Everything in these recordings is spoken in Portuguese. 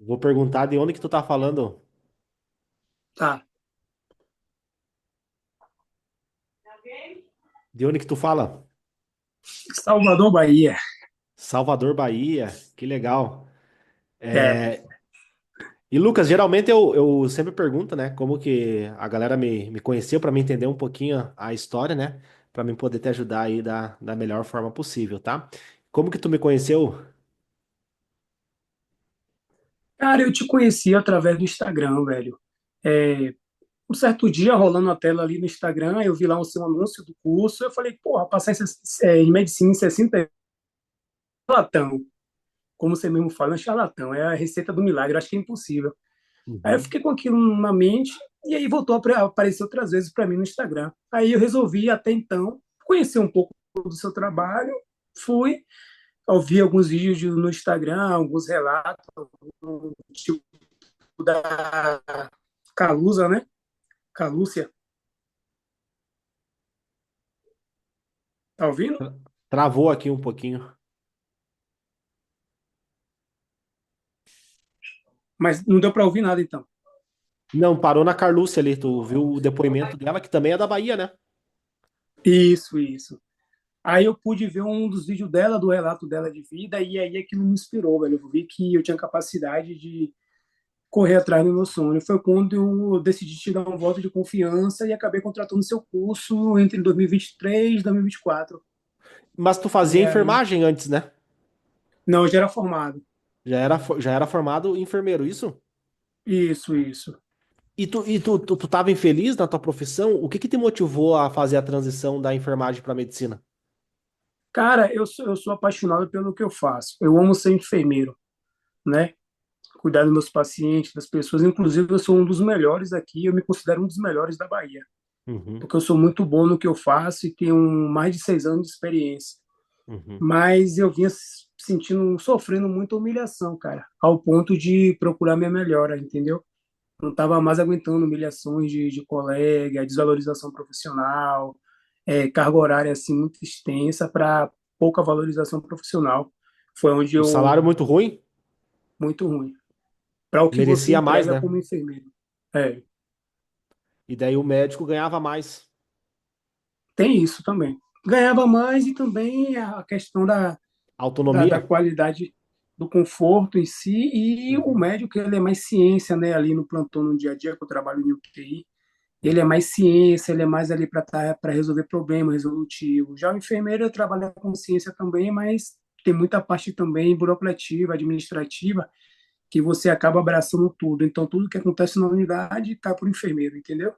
Vou perguntar de onde que tu tá falando. Tá. De onde que tu fala? Salvador, Bahia. Salvador, Bahia. Que legal. É. E Lucas, geralmente eu sempre pergunto, né, como que a galera me conheceu para me entender um pouquinho a história, né, para mim poder te ajudar aí da melhor forma possível, tá? Como que tu me conheceu? Cara, eu te conheci através do Instagram, velho. É, um certo dia, rolando a tela ali no Instagram, eu vi lá o seu anúncio do curso. Eu falei, porra, passar em medicina em 60 é charlatão. Como você mesmo fala, é charlatão. É a receita do milagre. Eu acho que é impossível. Aí eu Uhum. fiquei com aquilo na mente. E aí voltou a aparecer outras vezes para mim no Instagram. Aí eu resolvi, até então, conhecer um pouco do seu trabalho. Fui, ouvi alguns vídeos no Instagram, alguns relatos, tipo da Calusa, né? Calúcia, tá ouvindo? Travou aqui um pouquinho. Mas não deu para ouvir nada então. Não, parou na Carlúcia ali, tu viu o depoimento dela, que também é da Bahia, né? Isso, isso. Aí eu pude ver um dos vídeos dela, do relato dela de vida, e aí aquilo me inspirou, velho. Eu vi que eu tinha capacidade de correr atrás do meu sonho. Foi quando eu decidi te dar um voto de confiança e acabei contratando seu curso entre 2023 e 2024. Mas tu fazia E aí, enfermagem antes, né? não, eu já era formado. Já era formado enfermeiro, isso? Isso, isso. E tu tava infeliz na tua profissão? O que que te motivou a fazer a transição da enfermagem para medicina? Cara, eu sou apaixonado pelo que eu faço. Eu amo ser enfermeiro, né? Cuidar dos meus pacientes, das pessoas. Inclusive, eu sou um dos melhores aqui, eu me considero um dos melhores da Bahia, Uhum, porque eu sou muito bom no que eu faço e tenho mais de 6 anos de experiência. uhum, Mas eu vinha sentindo, sofrendo muita humilhação, cara, ao ponto de procurar minha melhora, entendeu? Não estava mais aguentando humilhações de colega, desvalorização profissional, carga horária assim muito extensa para pouca valorização profissional. Foi onde o eu, salário muito ruim, muito ruim. Para o que você merecia mais, entrega né? como enfermeiro. É, E daí o médico ganhava mais. tem isso também. Ganhava mais e também a questão da Autonomia? qualidade do conforto em si e o Uhum, médico ele é mais ciência, né, ali no plantão no dia a dia que eu trabalho em UTI, ele é uhum, mais ciência, ele é mais ali para resolver problema resolutivo. Já o enfermeiro trabalha com ciência também, mas tem muita parte também burocrativa, administrativa, que você acaba abraçando tudo. Então, tudo que acontece na unidade cai para o enfermeiro, entendeu?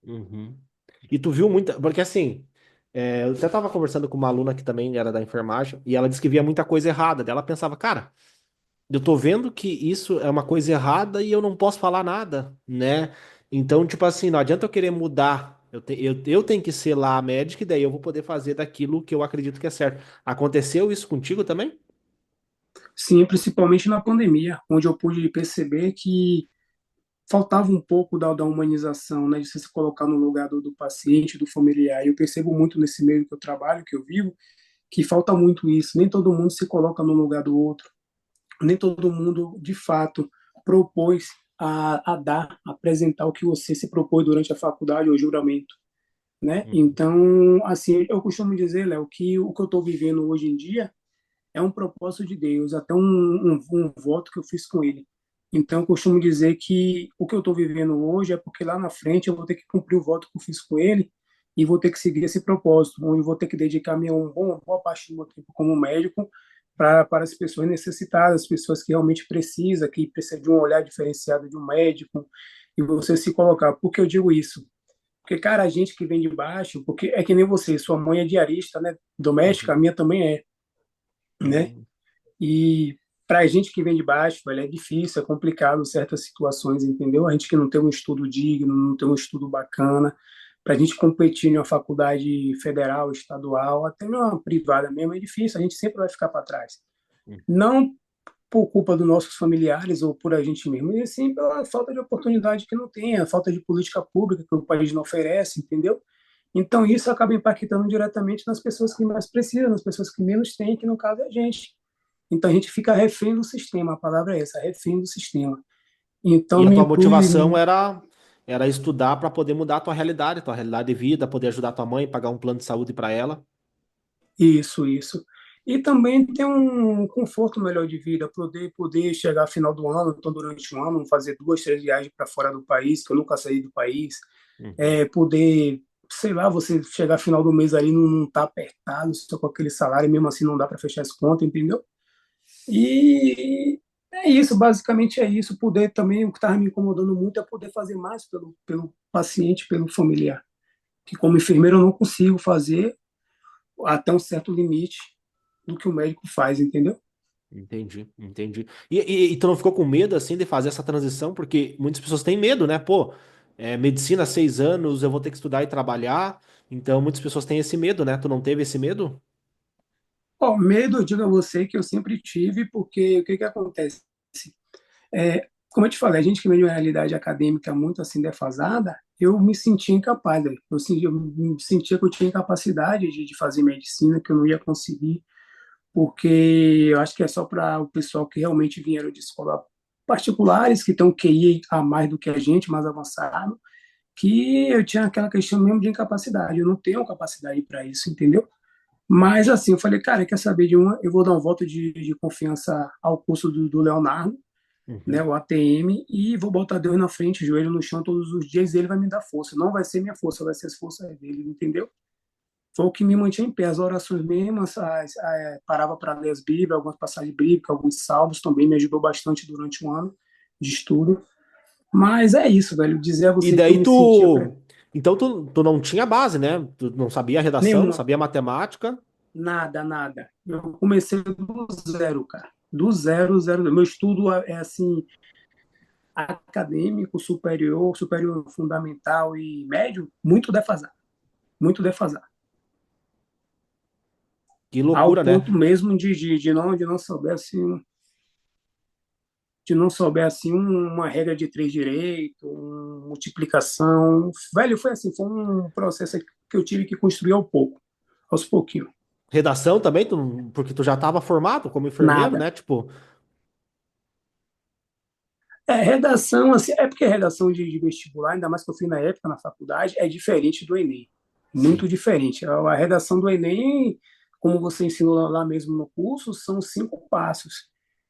uhum. E tu viu muita. Porque assim, eu até tava conversando com uma aluna que também era da enfermagem, e ela disse que via muita coisa errada. Daí ela pensava, cara, eu tô vendo que isso é uma coisa errada e eu não posso falar nada, né? Então, tipo assim, não adianta eu querer mudar. Eu tenho que ser lá a médica e daí eu vou poder fazer daquilo que eu acredito que é certo. Aconteceu isso contigo também? Sim, principalmente na pandemia, onde eu pude perceber que faltava um pouco da humanização, né, de você se colocar no lugar do paciente, do familiar. E eu percebo muito nesse meio que eu trabalho, que eu vivo, que falta muito isso. Nem todo mundo se coloca no lugar do outro, nem todo mundo, de fato, propôs a dar, a apresentar o que você se propôs durante a faculdade ou juramento, né? Uhum. Então, assim, eu costumo dizer, Léo, que o que eu estou vivendo hoje em dia é um propósito de Deus, até um voto que eu fiz com ele. Então, eu costumo dizer que o que eu estou vivendo hoje é porque lá na frente eu vou ter que cumprir o voto que eu fiz com ele e vou ter que seguir esse propósito, onde eu vou ter que dedicar minha uma boa parte do meu tempo como médico para as pessoas necessitadas, as pessoas que realmente precisam, que precisam de um olhar diferenciado de um médico, e você se colocar. Por que eu digo isso? Porque, cara, a gente que vem de baixo, porque é que nem você, sua mãe é diarista, né? Doméstica, a Uhum. minha também é, né? Uhum. E para a gente que vem de baixo, velho, é difícil, é complicado certas situações, entendeu? A gente que não tem um estudo digno, não tem um estudo bacana, para a gente competir em uma faculdade federal, estadual, até numa privada mesmo, é difícil, a gente sempre vai ficar para trás. Não por culpa dos nossos familiares ou por a gente mesmo, e sim pela falta de oportunidade que não tem, a falta de política pública que o país não oferece, entendeu? Então, isso acaba impactando diretamente nas pessoas que mais precisam, nas pessoas que menos têm, que no caso é a gente. Então a gente fica refém do sistema, a palavra é essa, refém do sistema. E Então a me tua inclui motivação era estudar para poder mudar a tua realidade de vida, poder ajudar tua mãe, pagar um plano de saúde para ela. isso, isso. E também ter um conforto melhor de vida, poder chegar ao final do ano, então durante um ano, fazer 2, 3 viagens para fora do país, que eu nunca saí do país, Uhum. poder, sei lá, você chegar ao final do mês ali não tá apertado, só com aquele salário, mesmo assim não dá para fechar as contas, entendeu? E é isso, basicamente é isso. Poder também, o que estava me incomodando muito é poder fazer mais pelo paciente, pelo familiar. Que como enfermeiro eu não consigo fazer até um certo limite do que o médico faz, entendeu? Entendi, entendi. E tu não ficou com medo assim de fazer essa transição? Porque muitas pessoas têm medo, né? Pô, medicina 6 anos, eu vou ter que estudar e trabalhar. Então muitas pessoas têm esse medo, né? Tu não teve esse medo? Ó, medo, eu digo a você que eu sempre tive, porque o que que acontece? Como eu te falei, a gente que vem de uma realidade acadêmica muito assim defasada, eu me sentia incapaz, velho. Eu me sentia que eu tinha incapacidade de fazer medicina, que eu não ia conseguir, porque eu acho que é só para o pessoal que realmente vieram de escola particulares, que estão QI a mais do que a gente, mais avançado, que eu tinha aquela questão mesmo de incapacidade. Eu não tenho capacidade para isso, entendeu? Mas assim, eu falei, cara, quer saber de uma? Eu vou dar um voto de confiança ao curso do Leonardo, né, Uhum. o ATM, e vou botar Deus na frente, joelho no chão todos os dias, e ele vai me dar força. Não vai ser minha força, vai ser as forças dele, entendeu? Foi o que me mantinha em pé, as orações mesmo, parava para ler as Bíblias, algumas passagens bíblicas, alguns salmos também me ajudou bastante durante um ano de estudo. Mas é isso, velho, dizer a E você que eu daí me sentia Então tu não tinha base, né? Tu não sabia redação, não nenhuma, sabia matemática. nada, nada. Eu comecei do zero, cara. Do zero, zero. Meu estudo é assim, acadêmico, superior, superior fundamental e médio, muito defasado. Muito defasado. Que Ao loucura, ponto né? mesmo de não saber assim, uma regra de três direito, multiplicação. Velho, foi assim, foi um processo que eu tive que construir ao pouco, aos pouquinhos. Redação também, porque tu já estava formado como enfermeiro, Nada. né? Tipo, Redação, assim, é porque redação de vestibular, ainda mais que eu fui na época na faculdade, é diferente do Enem. Muito sim. diferente. A redação do Enem, como você ensinou lá mesmo no curso, são 5 passos.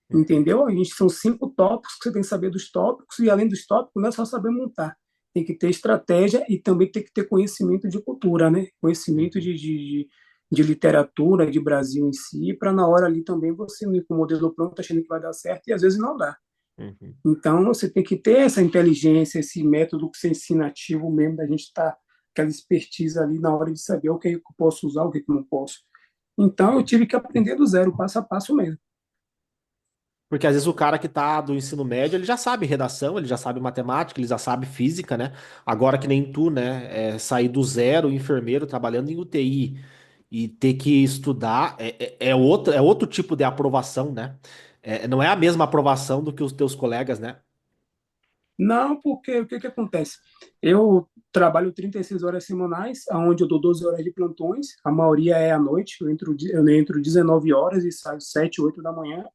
Uhum. Entendeu? A gente são 5 tópicos que você tem que saber dos tópicos, e além dos tópicos, não é só saber montar. Tem que ter estratégia e também tem que ter conhecimento de cultura, né? Conhecimento Uhum. de literatura, de Brasil em si, para na hora ali também você não ir com o modelo pronto achando que vai dar certo e às vezes não dá. Uhum. Então, você tem que ter essa inteligência, esse método que você ensina ativo mesmo, da gente estar aquela expertise ali na hora de saber o que eu posso usar, o que eu não posso. Então, eu tive que aprender do zero, passo a passo mesmo. Porque às vezes o cara que tá do ensino médio, ele já sabe redação, ele já sabe matemática, ele já sabe física, né? Agora que nem tu, né? Sair do zero, enfermeiro, trabalhando em UTI e ter que estudar é outro tipo de aprovação, né? Não é a mesma aprovação do que os teus colegas, né? Não, porque o que que acontece? Eu trabalho 36 horas semanais, onde eu dou 12 horas de plantões, a maioria é à noite, eu entro 19 horas e saio 7, 8 da manhã,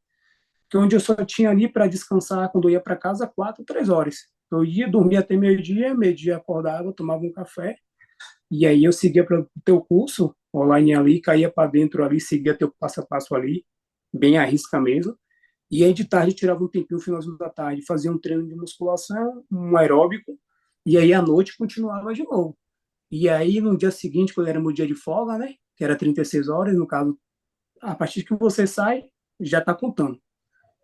que é onde eu só tinha ali para descansar quando eu ia para casa 4, 3 horas. Eu ia dormir até meio-dia acordava, tomava um café, e aí eu seguia para o teu curso online ali, caía para dentro ali, seguia teu passo a passo ali, bem à risca mesmo. E aí de tarde tirava um tempinho no finalzinho da tarde, fazia um treino de musculação, um aeróbico, e aí à noite continuava de novo. E aí no dia seguinte, quando era meu dia de folga, né, que era 36 horas, no caso, a partir que você sai, já está contando.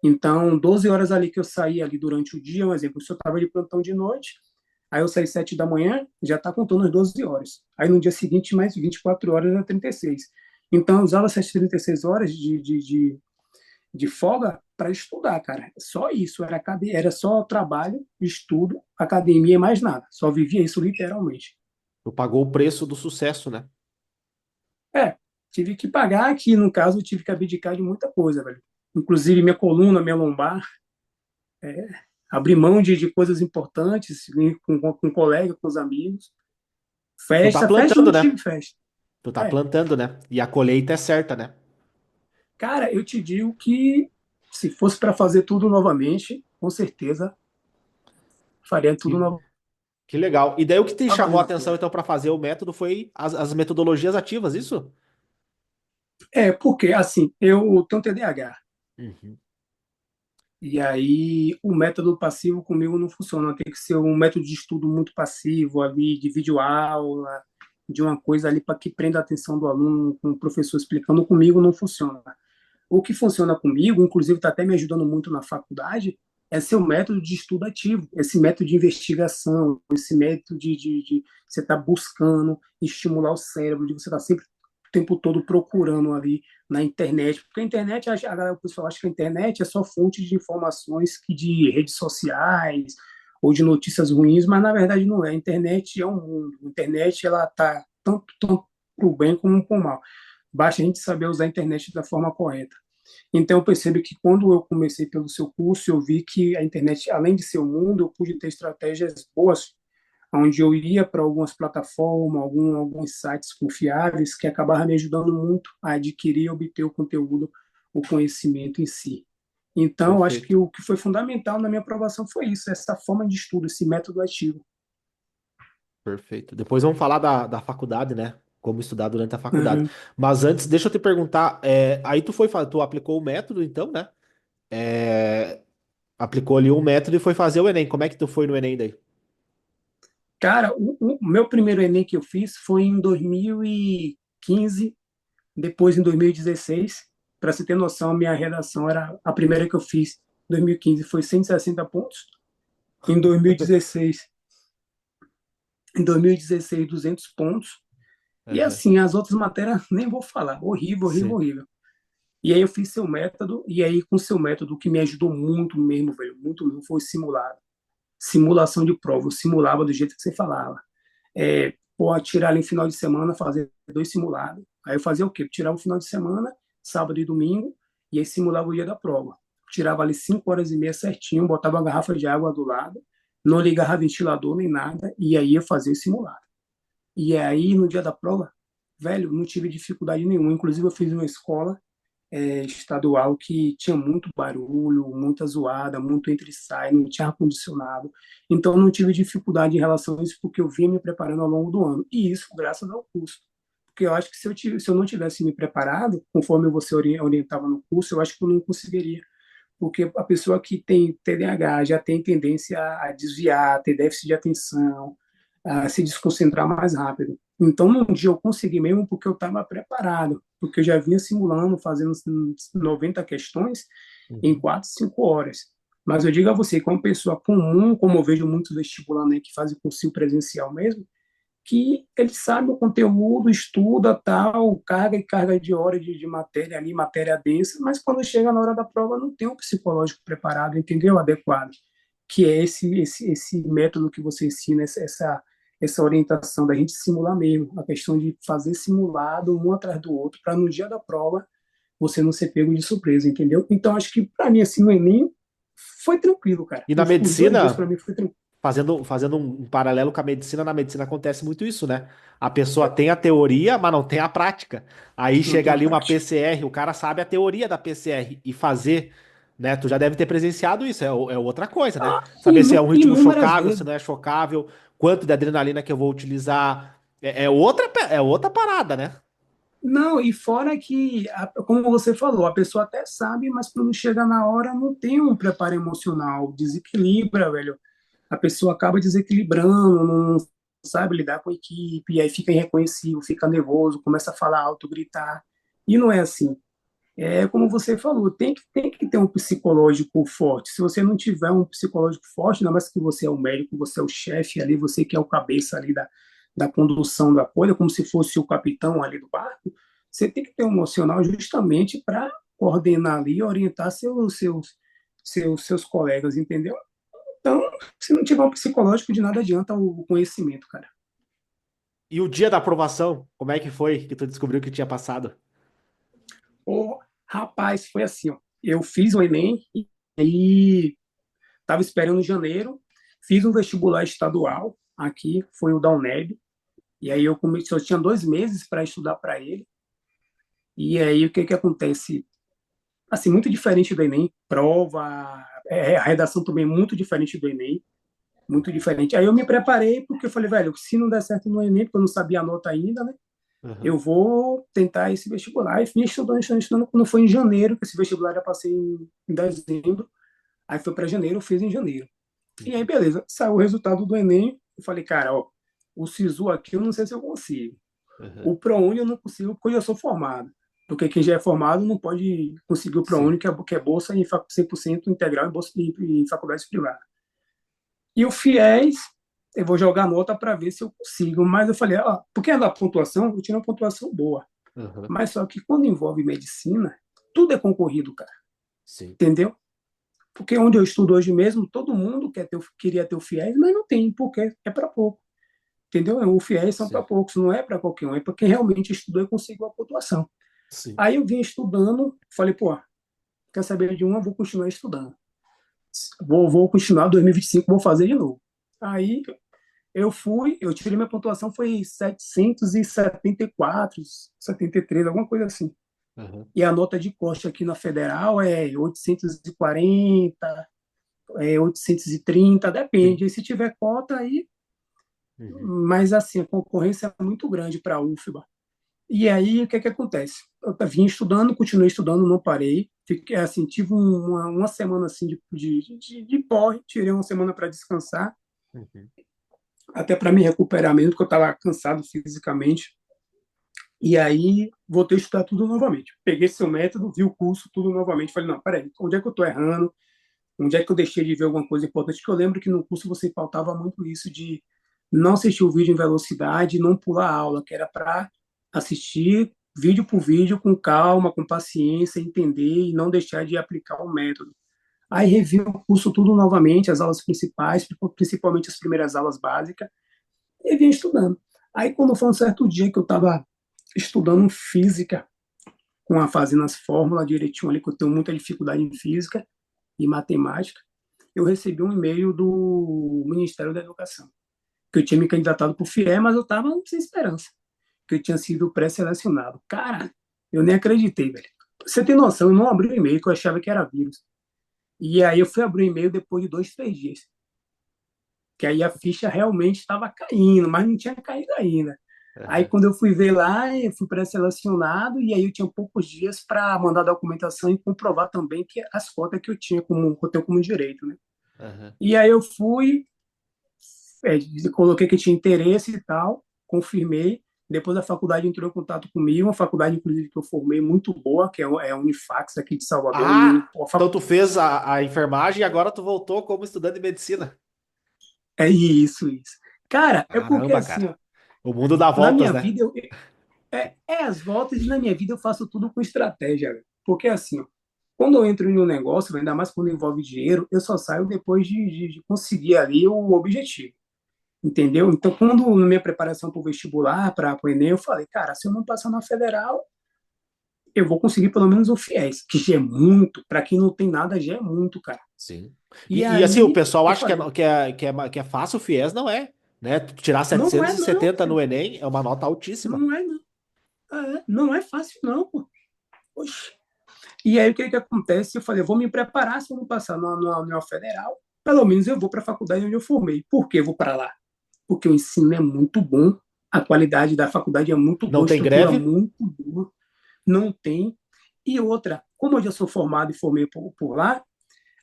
Então, 12 horas ali que eu saí ali durante o dia, um exemplo, se eu estava de plantão de noite, aí eu saí 7 da manhã, já está contando as 12 horas. Aí no dia seguinte, mais 24 horas, era 36. Então, eu usava essas 36 horas de folga para estudar, cara. Só isso, era só trabalho, estudo, academia e mais nada. Só vivia isso literalmente. Tu pagou o preço do sucesso, né? É, tive que pagar aqui, no caso, eu tive que abdicar de muita coisa, velho. Inclusive minha coluna, minha lombar, abrir mão de coisas importantes com colega, com os amigos. Tu tá Festa, festa eu plantando, não né? tive festa. Tu tá É, plantando, né? E a colheita é certa, né? Cara, eu te digo que se fosse para fazer tudo novamente, com certeza faria tudo Que, que legal. E daí o que te chamou a novamente. atenção então para fazer o método foi as metodologias ativas, isso? É, porque assim, eu tenho TDAH. Uhum. E aí o método passivo comigo não funciona. Tem que ser um método de estudo muito passivo ali, de videoaula, de uma coisa ali para que prenda a atenção do aluno, com o professor explicando. Comigo não funciona. O que funciona comigo, inclusive está até me ajudando muito na faculdade, é ser o método de estudo ativo, esse método de investigação, esse método de você estar tá buscando estimular o cérebro, de você estar tá sempre o tempo todo procurando ali na internet, porque a internet, o pessoal acha que a internet é só fonte de informações que de redes sociais ou de notícias ruins, mas na verdade não é. A internet é um mundo. A internet ela está tanto para o bem como para o mal. Basta a gente saber usar a internet da forma correta. Então, eu percebo que quando eu comecei pelo seu curso, eu vi que a internet, além de ser o mundo, eu pude ter estratégias boas, onde eu ia para algumas plataformas, alguns sites confiáveis, que acabavam me ajudando muito a adquirir e obter o conteúdo, o conhecimento em si. Então, eu acho que Perfeito. o que foi fundamental na minha aprovação foi isso, essa forma de estudo, esse método ativo. Perfeito. Depois vamos falar da faculdade, né? Como estudar durante a faculdade. Uhum. Mas antes, deixa eu te perguntar, aí tu aplicou o método, então, né? É, aplicou ali um método e foi fazer o Enem. Como é que tu foi no Enem daí? Cara, o meu primeiro Enem que eu fiz foi em 2015. Depois, em 2016, para você ter noção, a minha redação era a primeira que eu fiz em 2015 foi 160 pontos. Em 2016, 200 pontos. E Aham. assim, as outras matérias nem vou falar. Horrível, horrível, Sim. horrível. E aí eu fiz seu método, e aí com seu método, o que me ajudou muito mesmo, velho, muito mesmo, foi simulado. Simulação de prova. Eu simulava do jeito que você falava. Pô, tirar ali no final de semana, fazer 2 simulados. Aí eu fazia o quê? Tirava o final de semana, sábado e domingo, e aí simulava o dia da prova. Tirava ali 5 horas e meia certinho, botava uma garrafa de água do lado, não ligava ventilador nem nada, e aí ia fazer o simulado. E aí, no dia da prova, velho, não tive dificuldade nenhuma. Inclusive, eu fiz uma escola estadual que tinha muito barulho, muita zoada, muito entre e sai, não tinha ar-condicionado. Então, não tive dificuldade em relação a isso, porque eu vinha me preparando ao longo do ano. E isso graças ao curso. Porque eu acho que se eu não tivesse me preparado, conforme você orientava no curso, eu acho que eu não conseguiria. Porque a pessoa que tem TDAH já tem tendência a desviar, a ter déficit de atenção, a se desconcentrar mais rápido. Então, num dia eu consegui mesmo porque eu estava preparado, porque eu já vinha simulando, fazendo 90 questões em Uhum. 4, 5 horas. Mas eu digo a você, como pessoa comum, como eu vejo muitos vestibulando aí que fazem cursinho presencial mesmo, que ele sabe o conteúdo, estuda tal, carga e carga de hora de matéria ali, matéria densa, mas quando chega na hora da prova não tem um psicológico preparado, entendeu? Adequado, que é esse método que você ensina, essa orientação da gente simular mesmo, a questão de fazer simulado um atrás do outro, para no dia da prova você não ser pego de surpresa, entendeu? Então acho que para mim assim no Enem foi tranquilo, cara. E na Os 2 para medicina, mim foi tranquilo. fazendo um paralelo com a medicina, na medicina acontece muito isso, né? A pessoa tem a teoria, mas não tem a prática. Aí Não chega tem uma ali uma prática. PCR, o cara sabe a teoria da PCR e fazer, né? Tu já deve ter presenciado isso, é outra coisa, né? Saber se é um ritmo Inúmeras chocável, se vezes. não é chocável, quanto de adrenalina que eu vou utilizar. É outra parada, né? Não, e fora que, como você falou, a pessoa até sabe, mas quando chega na hora não tem um preparo emocional, desequilibra, velho. A pessoa acaba desequilibrando, não sabe lidar com a equipe, aí fica irreconhecível, fica nervoso, começa a falar alto, gritar. E não é assim. É como você falou, tem que ter um psicológico forte. Se você não tiver um psicológico forte, ainda mais que você é o médico, você é o chefe ali, você que é o cabeça ali da condução da coisa, como se fosse o capitão ali do barco, você tem que ter um emocional justamente para coordenar ali e orientar seus colegas, entendeu? Então, se não tiver um psicológico, de nada adianta o conhecimento, cara. E o dia da aprovação, como é que foi que tu descobriu que tinha passado? Ô, rapaz, foi assim, ó. Eu fiz o Enem e estava esperando em janeiro, fiz um vestibular estadual aqui, foi o da UNEB, e aí eu tinha 2 meses para estudar para ele, e aí o que que acontece? assim, muito diferente do Enem. Prova, a redação também é muito diferente do Enem, muito diferente. Aí eu me preparei porque eu falei, velho, se não der certo no Enem, porque eu não sabia a nota ainda, né? Eu Aham. vou tentar esse vestibular. E fui estudando, estudando, estudando. Quando foi em janeiro, que esse vestibular eu passei em dezembro, aí foi para janeiro, eu fiz em janeiro. E aí, Uhum. beleza, saiu o resultado do Enem. Eu falei, cara, ó, o SISU aqui eu não sei se eu consigo. Aham. O ProUni eu não consigo porque eu já sou formado. Porque quem já é formado não pode conseguir o Sim. ProUni, que é bolsa em 100% integral em, bolsa, em faculdades privadas. E o FIES, eu vou jogar nota para ver se eu consigo. Mas eu falei, ó, porque é da pontuação, eu tirei uma pontuação boa. Aham. Mas só que quando envolve medicina, tudo é concorrido, cara. Sim. Entendeu? Porque onde eu estudo hoje mesmo, todo mundo queria ter o FIES, mas não tem, porque é para pouco. Entendeu? O FIES são para Sim. poucos, não é para qualquer um, é para quem realmente estudou e conseguiu a pontuação. Sim. Aí eu vim estudando, falei, pô, quer saber de uma, vou continuar estudando. Vou continuar 2025, vou fazer de novo. Aí eu tirei minha pontuação, foi 774, 73, alguma coisa assim. Aham. E a nota de corte aqui na Federal é 840, 830, Sim. depende. E se tiver cota, aí. Uhum. Mas, assim, a concorrência é muito grande para a UFBA. E aí, o que acontece? Eu vim estudando, continuei estudando, não parei. Fiquei, assim, tive uma semana assim de porre, tirei uma semana para descansar, Uhum. até para me recuperar mesmo, porque eu estava cansado fisicamente. E aí, voltei a estudar tudo novamente. Peguei seu método, vi o curso, tudo novamente. Falei, não, peraí, onde é que eu estou errando? Onde é que eu deixei de ver alguma coisa importante? Que eu lembro que no curso você faltava muito isso de não assistir o vídeo em velocidade, não pular a aula, que era para assistir vídeo por vídeo com calma, com paciência, entender e não deixar de aplicar o método. Aí revi o curso tudo novamente, as aulas principais, principalmente as primeiras aulas básicas, e vim estudando. Aí quando foi um certo dia que eu estava estudando física, com a fazendo as fórmulas direitinho ali, que eu tenho muita dificuldade em física e matemática, eu recebi um e-mail do Ministério da Educação, que eu tinha me candidatado para o FIE, mas eu estava sem esperança, que eu tinha sido pré-selecionado. Cara, eu nem acreditei, velho. Você tem noção, eu não abri o e-mail, que eu achava que era vírus. E aí eu fui abrir o e-mail depois de 2, 3 dias, que aí a ficha realmente estava caindo, mas não tinha caído ainda. Aí Aham. quando eu fui ver lá, eu fui pré-selecionado e aí eu tinha poucos dias para mandar a documentação e comprovar também que as cotas que eu tenho como direito, né? Aham. E aí eu fui, coloquei que tinha interesse e tal, confirmei. Depois a faculdade entrou em contato comigo, uma faculdade, inclusive, que eu formei muito boa, que é a Unifax aqui de Salvador. Ah, então tu fez a enfermagem e agora tu voltou como estudante de medicina. É isso, isso. Cara, é porque Caramba, assim, cara. ó, O mundo dá na voltas, minha né? vida, é as voltas e na minha vida eu faço tudo com estratégia. Velho. Porque assim, ó, quando eu entro em um negócio, ainda mais quando envolve dinheiro, eu só saio depois de conseguir ali o objetivo. Entendeu? Então, quando na minha preparação para o vestibular, para o Enem, eu falei, cara, se eu não passar na federal, eu vou conseguir pelo menos o FIES, que já é muito, para quem não tem nada, já é muito, cara. Sim. E E, assim, o aí, pessoal eu acha falei, que é fácil o FIES, não é, né? Tu tirar não é setecentos e não, setenta no Enem é uma nota altíssima. não é não. Não é fácil não, pô. Oxi. E aí, o que acontece? Eu falei, eu vou me preparar se eu não passar na federal, pelo menos eu vou para a faculdade onde eu formei. Por que eu vou para lá? Porque o ensino é muito bom, a qualidade da faculdade é muito Não boa, a tem estrutura greve? muito boa, não tem. E outra, como eu já sou formado e formei por lá,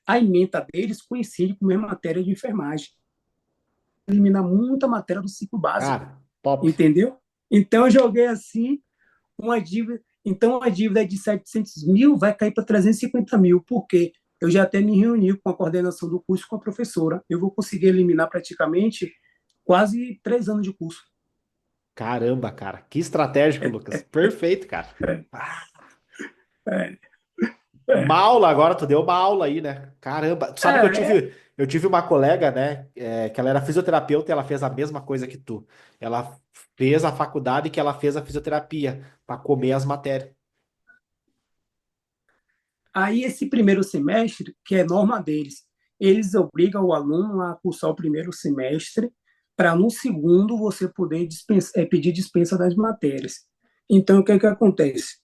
a ementa deles coincide com a minha matéria de enfermagem. Elimina muita matéria do ciclo básico, Cara, top. entendeu? Então eu joguei assim, uma dívida. Então a dívida de 700 mil vai cair para 350 mil, porque eu já até me reuni com a coordenação do curso com a professora. Eu vou conseguir eliminar praticamente quase 3 anos de curso. Caramba, cara. Que estratégico, Lucas. Perfeito, cara. Ah, É, uma é, aula agora, tu deu uma aula aí, né? Caramba. Tu sabe que é, eu tive uma colega, né? Que ela era fisioterapeuta e ela fez a mesma coisa que tu. Ela fez a faculdade que ela fez a fisioterapia para comer as matérias. Aí, esse primeiro semestre, que é norma deles, eles obrigam o aluno a cursar o primeiro semestre para no segundo você poder pedir dispensa das matérias. Então, o que acontece?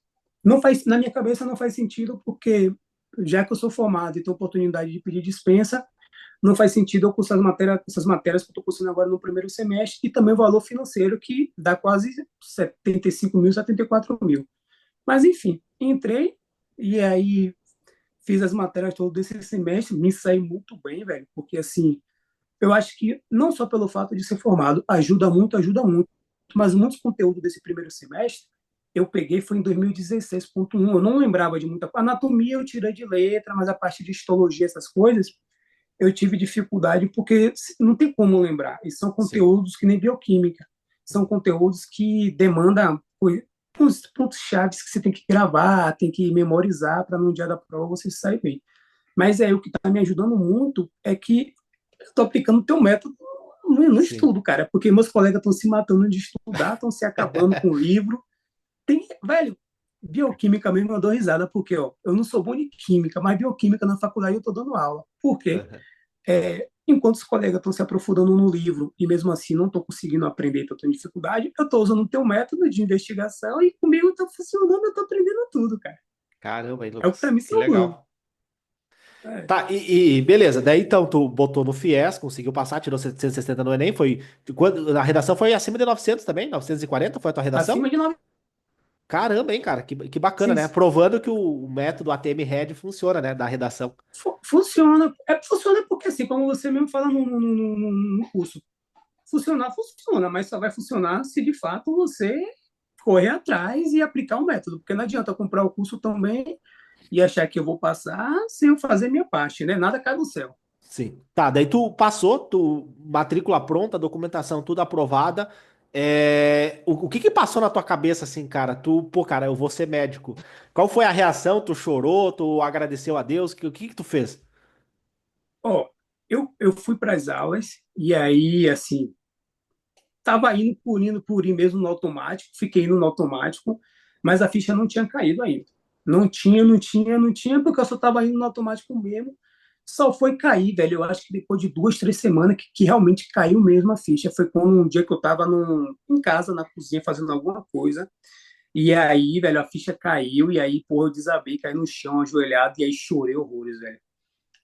Não faz, na minha cabeça não faz sentido porque já que eu sou formado e tenho oportunidade de pedir dispensa, não faz sentido eu cursar essas matérias que eu estou cursando agora no primeiro semestre, e também o valor financeiro, que dá quase 75 mil, 74 mil. Mas, enfim, entrei e aí fiz as matérias todas desse semestre, me saí muito bem, velho, porque, assim, eu acho que não só pelo fato de ser formado, ajuda muito, mas muitos conteúdos desse primeiro semestre eu peguei foi em 2016.1, eu não lembrava de muita coisa. Anatomia eu tirei de letra, mas a parte de histologia, essas coisas, eu tive dificuldade porque não tem como lembrar. E são Sim. conteúdos que nem bioquímica. São conteúdos que demandam uns pontos chaves que você tem que gravar, tem que memorizar para no dia da prova você sair bem. Mas o que está me ajudando muito é que eu estou aplicando o teu método no Sim. estudo, cara, porque meus colegas estão se matando de estudar, estão se acabando com o livro. Velho, bioquímica mesmo eu dou risada, porque ó, eu não sou bom de química, mas bioquímica na faculdade eu estou dando aula. Por quê? Aham. Enquanto os colegas estão se aprofundando no livro e mesmo assim não estou conseguindo aprender, estou tendo dificuldade, eu estou usando o teu método de investigação e comigo está funcionando, eu estou aprendendo tudo, cara. Caramba, hein, É o que está Lucas? me Que salvando. legal. É. Tá, e beleza, daí então tu botou no FIES, conseguiu passar, tirou 760 no Enem, foi, quando, a redação foi acima de 900 também, 940 foi a tua redação? Acima de 9. Caramba, hein, cara, que bacana, Sim, né? Provando que o método ATM-RED funciona, né, da redação. funciona. Funciona porque, assim, como você mesmo fala no curso, funcionar, funciona, mas só vai funcionar se de fato você correr atrás e aplicar o método, porque não adianta eu comprar o curso também e achar que eu vou passar sem eu fazer minha parte, né? Nada cai do céu. Sim. Tá, daí tu passou, tu matrícula pronta, documentação tudo aprovada. O que que passou na tua cabeça assim, cara? Tu, pô, cara, eu vou ser médico. Qual foi a reação? Tu chorou? Tu agradeceu a Deus? O que que tu fez? Ó, eu fui para as aulas e aí, assim, tava indo por ir mesmo no automático, fiquei indo no automático, mas a ficha não tinha caído ainda. Não tinha, porque eu só tava indo no automático mesmo. Só foi cair, velho. Eu acho que depois de 2, 3 semanas que realmente caiu mesmo a ficha. Foi quando um dia que eu tava em casa, na cozinha, fazendo alguma coisa. E aí, velho, a ficha caiu. E aí, pô, eu desabei, caí no chão, ajoelhado. E aí chorei horrores, velho.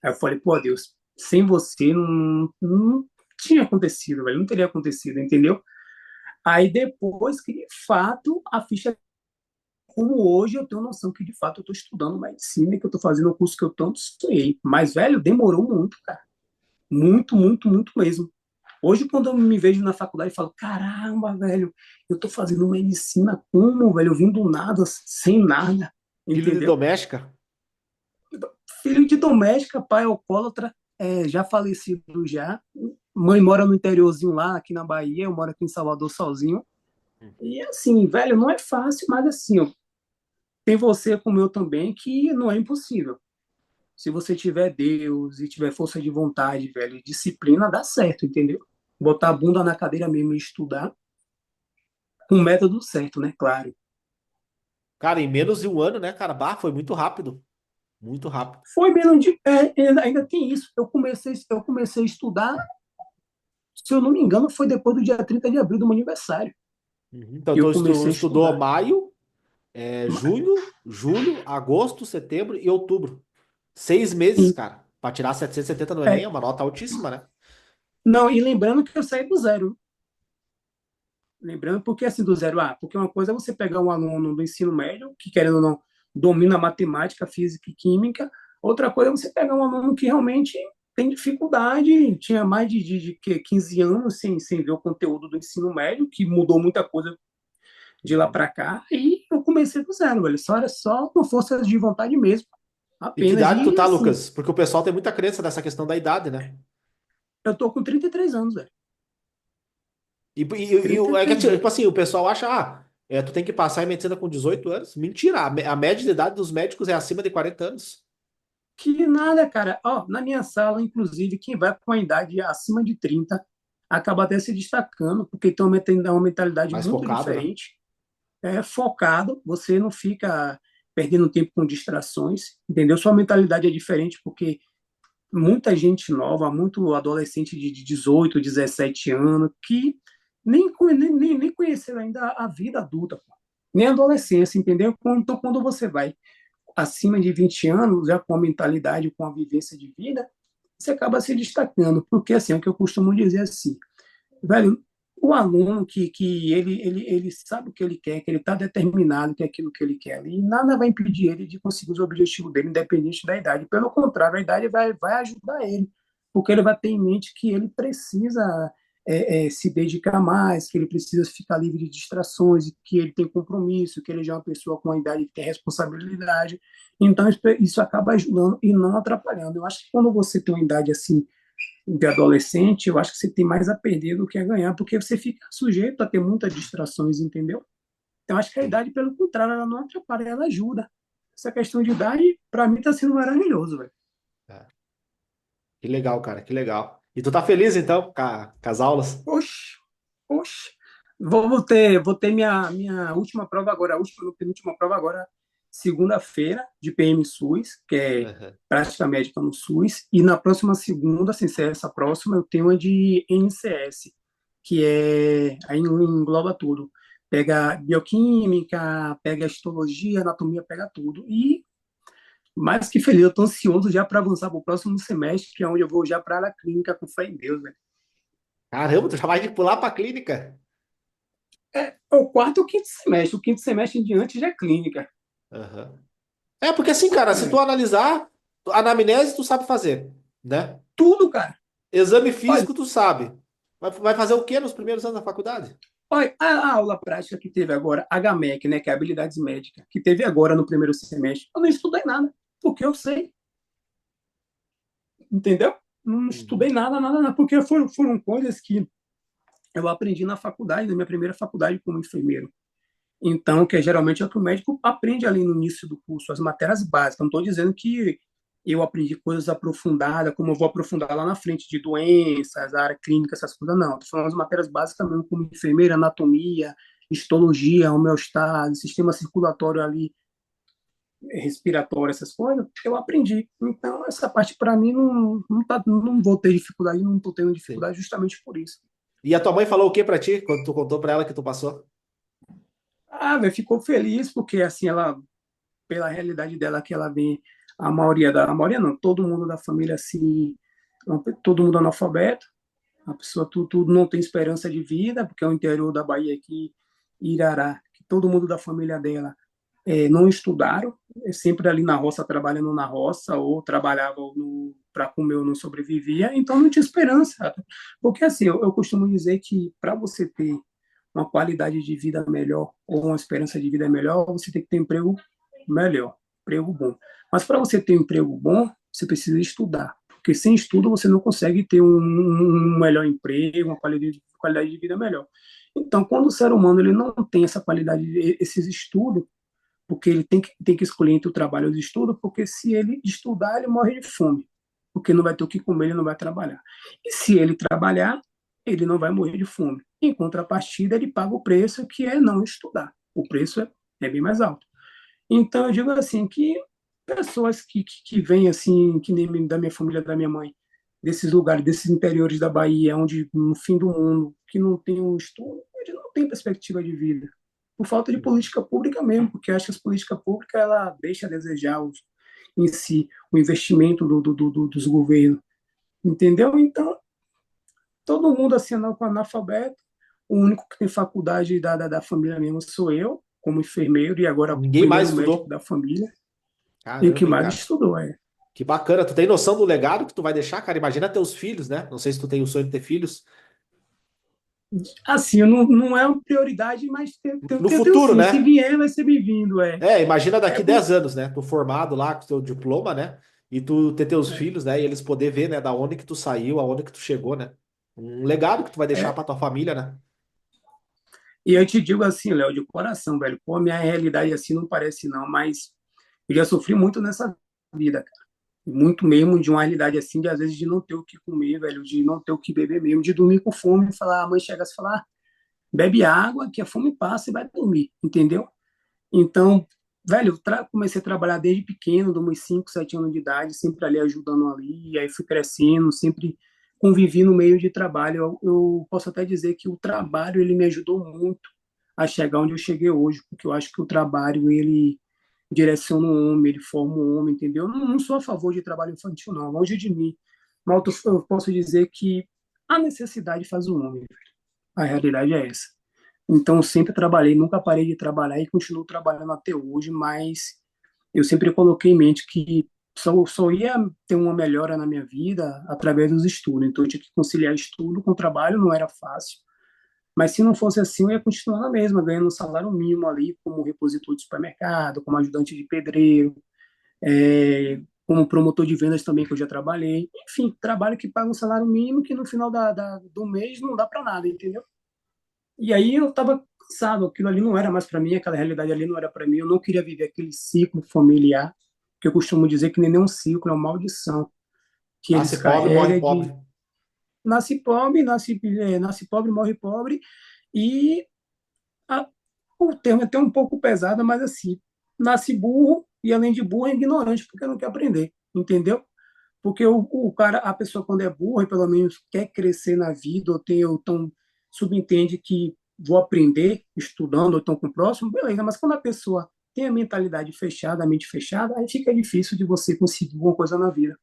Aí eu falei, pô, Deus, sem você não tinha acontecido, velho. Não teria acontecido, entendeu? Aí depois que de fato a ficha, como hoje eu tenho noção que de fato eu estou estudando medicina, que eu estou fazendo o curso que eu tanto sonhei. Mas, velho, demorou muito, cara. Muito, muito, muito mesmo. Hoje, quando eu me vejo na faculdade, eu falo: caramba, velho, eu estou fazendo medicina como, velho? Eu vim do nada, sem nada, Filho de entendeu? doméstica? Filho de doméstica, pai alcoólatra, já falecido já. Mãe mora no interiorzinho lá, aqui na Bahia, eu moro aqui em Salvador sozinho. E assim, velho, não é fácil, mas assim, ó, tem você como eu também, que não é impossível. Se você tiver Deus e tiver força de vontade, velho, e disciplina, dá certo, entendeu? Botar a bunda na cadeira mesmo e estudar, com o método certo, né? Claro. Cara, em menos de um ano, né, cara? Bah, foi muito rápido. Muito rápido. Foi mesmo de. Ainda tem isso. Eu comecei a estudar, se eu não me engano, foi depois do dia 30 de abril do meu aniversário Uhum. Então, que eu tu comecei a estudou estudar. maio, junho, julho, agosto, setembro e outubro. 6 meses, Sim. cara. Pra tirar 770 no Enem É, é uma nota altíssima, né? não, e lembrando que eu saí do zero. Lembrando, porque assim, do zero a, porque uma coisa é você pegar um aluno do ensino médio, que querendo ou não, domina matemática, física e química, outra coisa é você pegar um aluno que realmente tem dificuldade, tinha mais de 15 anos sem ver o conteúdo do ensino médio, que mudou muita coisa de lá Uhum. para cá, e eu comecei do zero, velho. Só era só com força de vontade mesmo, E que apenas. idade tu E tá, assim, Lucas? Porque o pessoal tem muita crença nessa questão da idade, né? eu tô com 33 anos, velho. É que, 33 tipo anos. assim, o pessoal acha, tu tem que passar em medicina com 18 anos. Mentira, a média de idade dos médicos é acima de 40 anos. Que nada, cara. Ó, na minha sala, inclusive, quem vai com a idade acima de 30 acaba até se destacando, porque tem uma mentalidade Mais muito focado, né? diferente. É focado, você não fica perdendo tempo com distrações, entendeu? Sua mentalidade é diferente, porque muita gente nova, muito adolescente de 18, 17 anos, que nem conheceram ainda a vida adulta, pô. Nem a adolescência, entendeu? Então, quando você vai acima de 20 anos, já com a mentalidade, com a vivência de vida, você acaba se destacando. Porque, assim, é o que eu costumo dizer assim, velho, o aluno que ele sabe o que ele quer, que ele está determinado que é aquilo que ele quer ali, e nada vai impedir ele de conseguir os objetivos dele, independente da idade. Pelo contrário, a idade vai ajudar ele, porque ele vai ter em mente que ele precisa se dedicar mais, que ele precisa ficar livre de distrações, que ele tem compromisso, que ele já é uma pessoa com uma idade que tem responsabilidade. Então, isso acaba ajudando e não atrapalhando. Eu acho que quando você tem uma idade assim, de adolescente, eu acho que você tem mais a perder do que a ganhar, porque você fica sujeito a ter muitas distrações, entendeu? Então, acho que a Sim. idade, pelo contrário, ela não atrapalha, ela ajuda. Essa questão de idade, para mim, está sendo maravilhoso, velho. É. Que legal, cara, que legal. E tu tá feliz então com as aulas? Oxe, oxe. Vou ter minha última prova agora, a última, penúltima prova agora, segunda-feira, de PM SUS, que é Aham. prática médica no SUS, e na próxima segunda, sem ser essa próxima, eu tenho a de NCS, que aí engloba tudo. Pega bioquímica, pega histologia, anatomia, pega tudo. E mais que feliz, eu estou ansioso já para avançar para o próximo semestre, que é onde eu vou já para a área clínica com fé em Deus, velho. Caramba, tu já vai de pular pra clínica? É o quarto ou quinto semestre. O quinto semestre em diante já é clínica. Aham. É, porque assim, cara, É, se tu velho. analisar, anamnese tu sabe fazer, né? Tudo, cara. Exame Olha, físico tu sabe. Vai fazer o quê nos primeiros anos da faculdade? olha a aula prática que teve agora, HMEC, né, que é habilidades médicas, que teve agora no primeiro semestre. Eu não estudei nada, porque eu sei, entendeu? Não estudei Uhum. nada, porque foram coisas que eu aprendi na faculdade, na minha primeira faculdade como enfermeiro. Então, que geralmente é o que o médico aprende ali no início do curso, as matérias básicas. Não estou dizendo que eu aprendi coisas aprofundadas, como eu vou aprofundar lá na frente, de doenças, área clínica, essas coisas, não. Estou falando das matérias básicas mesmo, como enfermeira, anatomia, histologia, homeostase, sistema circulatório ali, respiratório, essas coisas, eu aprendi. Então, essa parte para mim não vou ter dificuldade, não estou tendo Sim. dificuldade justamente por isso. E a tua mãe falou o que pra ti quando tu contou pra ela que tu passou? Ah, velho, ficou feliz porque assim ela pela realidade dela que ela vem a maioria não, todo mundo da família assim, todo mundo analfabeto, a pessoa tudo não tem esperança de vida, porque é o interior da Bahia aqui, Irará, que todo mundo da família dela não estudaram, sempre ali na roça, trabalhando na roça, ou trabalhava para comer ou não sobrevivia, então não tinha esperança. Porque assim, eu costumo dizer que para você ter uma qualidade de vida melhor ou uma esperança de vida melhor, você tem que ter um emprego melhor, emprego bom. Mas para você ter um emprego bom, você precisa estudar, porque sem estudo você não consegue ter um melhor emprego, uma qualidade de vida melhor. Então, quando o ser humano ele não tem essa qualidade, esses estudos, porque ele tem que escolher entre o trabalho e o estudo, porque se ele estudar, ele morre de fome, porque não vai ter o que comer, ele não vai trabalhar. E se ele trabalhar, ele não vai morrer de fome. Em contrapartida, ele paga o preço que é não estudar. O preço é bem mais alto. Então, eu digo assim, que pessoas que vêm assim, que nem da minha família, da minha mãe, desses lugares, desses interiores da Bahia, onde no fim do mundo, que não tem um estudo, eles não têm perspectiva de vida. Por falta de política pública mesmo, porque eu acho que as políticas públicas ela deixa a desejar em si o investimento dos governos, entendeu? Então, todo mundo assim analfabeto, o único que tem faculdade da família mesmo sou eu, como enfermeiro, e agora o Ninguém mais primeiro médico estudou. da família, e o que Caramba, hein, mais cara. estudou é. Que bacana. Tu tem noção do legado que tu vai deixar, cara? Imagina teus filhos, né? Não sei se tu tem o sonho de ter filhos. Assim, não é uma prioridade, mas No eu tenho futuro, sim. Se né? vier, vai ser bem-vindo. É, imagina É, daqui por, 10 anos, né? Tu formado lá com teu diploma, né? E tu ter teus filhos, né? E eles poder ver, né? Da onde que tu saiu, aonde que tu chegou, né? Um legado que tu vai deixar é, pra tua família, né? e eu te digo assim, Léo, de coração, velho. Pô, minha realidade assim não parece não, mas eu já sofri muito nessa vida, cara. Muito mesmo de uma realidade assim, de às vezes de não ter o que comer, velho, de não ter o que beber mesmo, de dormir com fome e falar, a mãe chega e falar, bebe água, que a fome passa e vai dormir, entendeu? Então, velho, comecei a trabalhar desde pequeno, de uns 5, 7 anos de idade, sempre ali ajudando ali, e aí fui crescendo, sempre convivi no meio de trabalho. Eu posso até dizer que o trabalho ele me ajudou muito a chegar onde eu cheguei hoje, porque eu acho que o trabalho direciona um homem, ele forma um homem, entendeu? Não sou a favor de trabalho infantil, não, longe de mim. Mas eu posso dizer que a necessidade faz o homem. A realidade é essa. Então, eu sempre trabalhei, nunca parei de trabalhar e continuo trabalhando até hoje, mas eu sempre coloquei em mente que só ia ter uma melhora na minha vida através dos estudos. Então, eu tinha que conciliar estudo com trabalho, não era fácil. Mas se não fosse assim, eu ia continuar na mesma, ganhando um salário mínimo ali, como repositor de supermercado, como ajudante de pedreiro, como promotor de vendas também, que eu já trabalhei. Enfim, trabalho que paga um salário mínimo que no final do mês não dá para nada, entendeu? E aí eu estava cansado, aquilo ali não era mais para mim, aquela realidade ali não era para mim, eu não queria viver aquele ciclo familiar, que eu costumo dizer que nem é um ciclo, é uma maldição que eles Nasce pobre, morre carregam de pobre. nasce pobre, morre pobre, e a, o termo é até um pouco pesado, mas assim, nasce burro e além de burro é ignorante, porque não quer aprender, entendeu? Porque o cara, a pessoa quando é burra e pelo menos quer crescer na vida, ou tão subentende que vou aprender estudando, ou tão com o próximo, beleza, mas quando a pessoa tem a mentalidade fechada, a mente fechada, aí fica difícil de você conseguir alguma coisa na vida.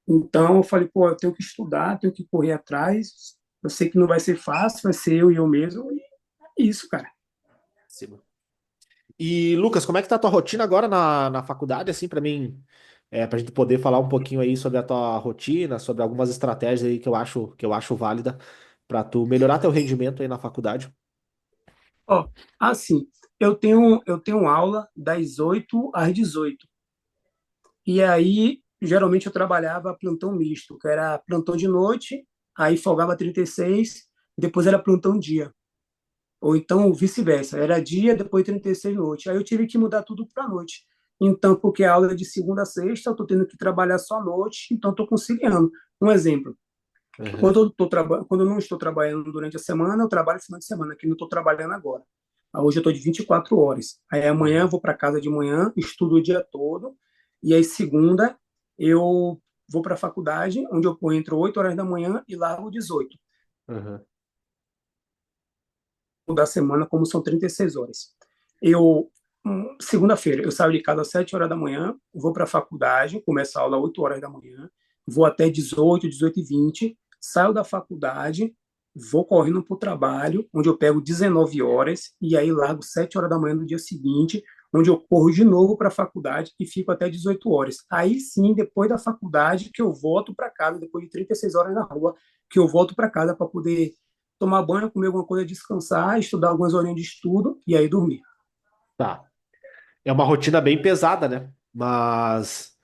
Então eu falei, pô, eu tenho que estudar, tenho que correr atrás, eu sei que não vai ser fácil, vai ser eu e eu mesmo, e é isso, cara. Sim. E, Lucas, como é que tá a tua rotina agora na faculdade, assim, pra mim, pra gente poder falar um pouquinho aí sobre a tua rotina, sobre algumas estratégias aí que eu acho válida pra tu melhorar teu rendimento aí na faculdade. Ó, assim, eu tenho aula das 8 às 18. E aí, geralmente eu trabalhava plantão misto, que era plantão de noite, aí folgava 36, depois era plantão dia. Ou então vice-versa, era dia, depois 36 noite. Aí eu tive que mudar tudo para noite. Então, porque a aula é de segunda a sexta, eu estou tendo que trabalhar só à noite, então estou conciliando. Um exemplo, Uhum. quando eu não estou trabalhando durante a semana, eu trabalho final de semana, que não estou trabalhando agora. Hoje eu estou de 24 horas. Aí amanhã eu Uhum. vou para casa de manhã, estudo o dia todo, e aí segunda eu vou para a faculdade, onde eu entro 8 horas da manhã e largo 18 Uhum. da semana, como são 36 horas. Eu, segunda-feira, eu saio de casa às 7 horas da manhã, vou para a faculdade, começo a aula às 8 horas da manhã, vou até 18, 18 e 20, saio da faculdade, vou correndo para o trabalho, onde eu pego 19 horas, e aí largo 7 horas da manhã no dia seguinte, onde eu corro de novo para a faculdade e fico até 18 horas. Aí sim, depois da faculdade, que eu volto para casa, depois de 36 horas na rua, que eu volto para casa para poder tomar banho, comer alguma coisa, descansar, estudar algumas horinhas de estudo e aí dormir. Tá. É uma rotina bem pesada, né? Mas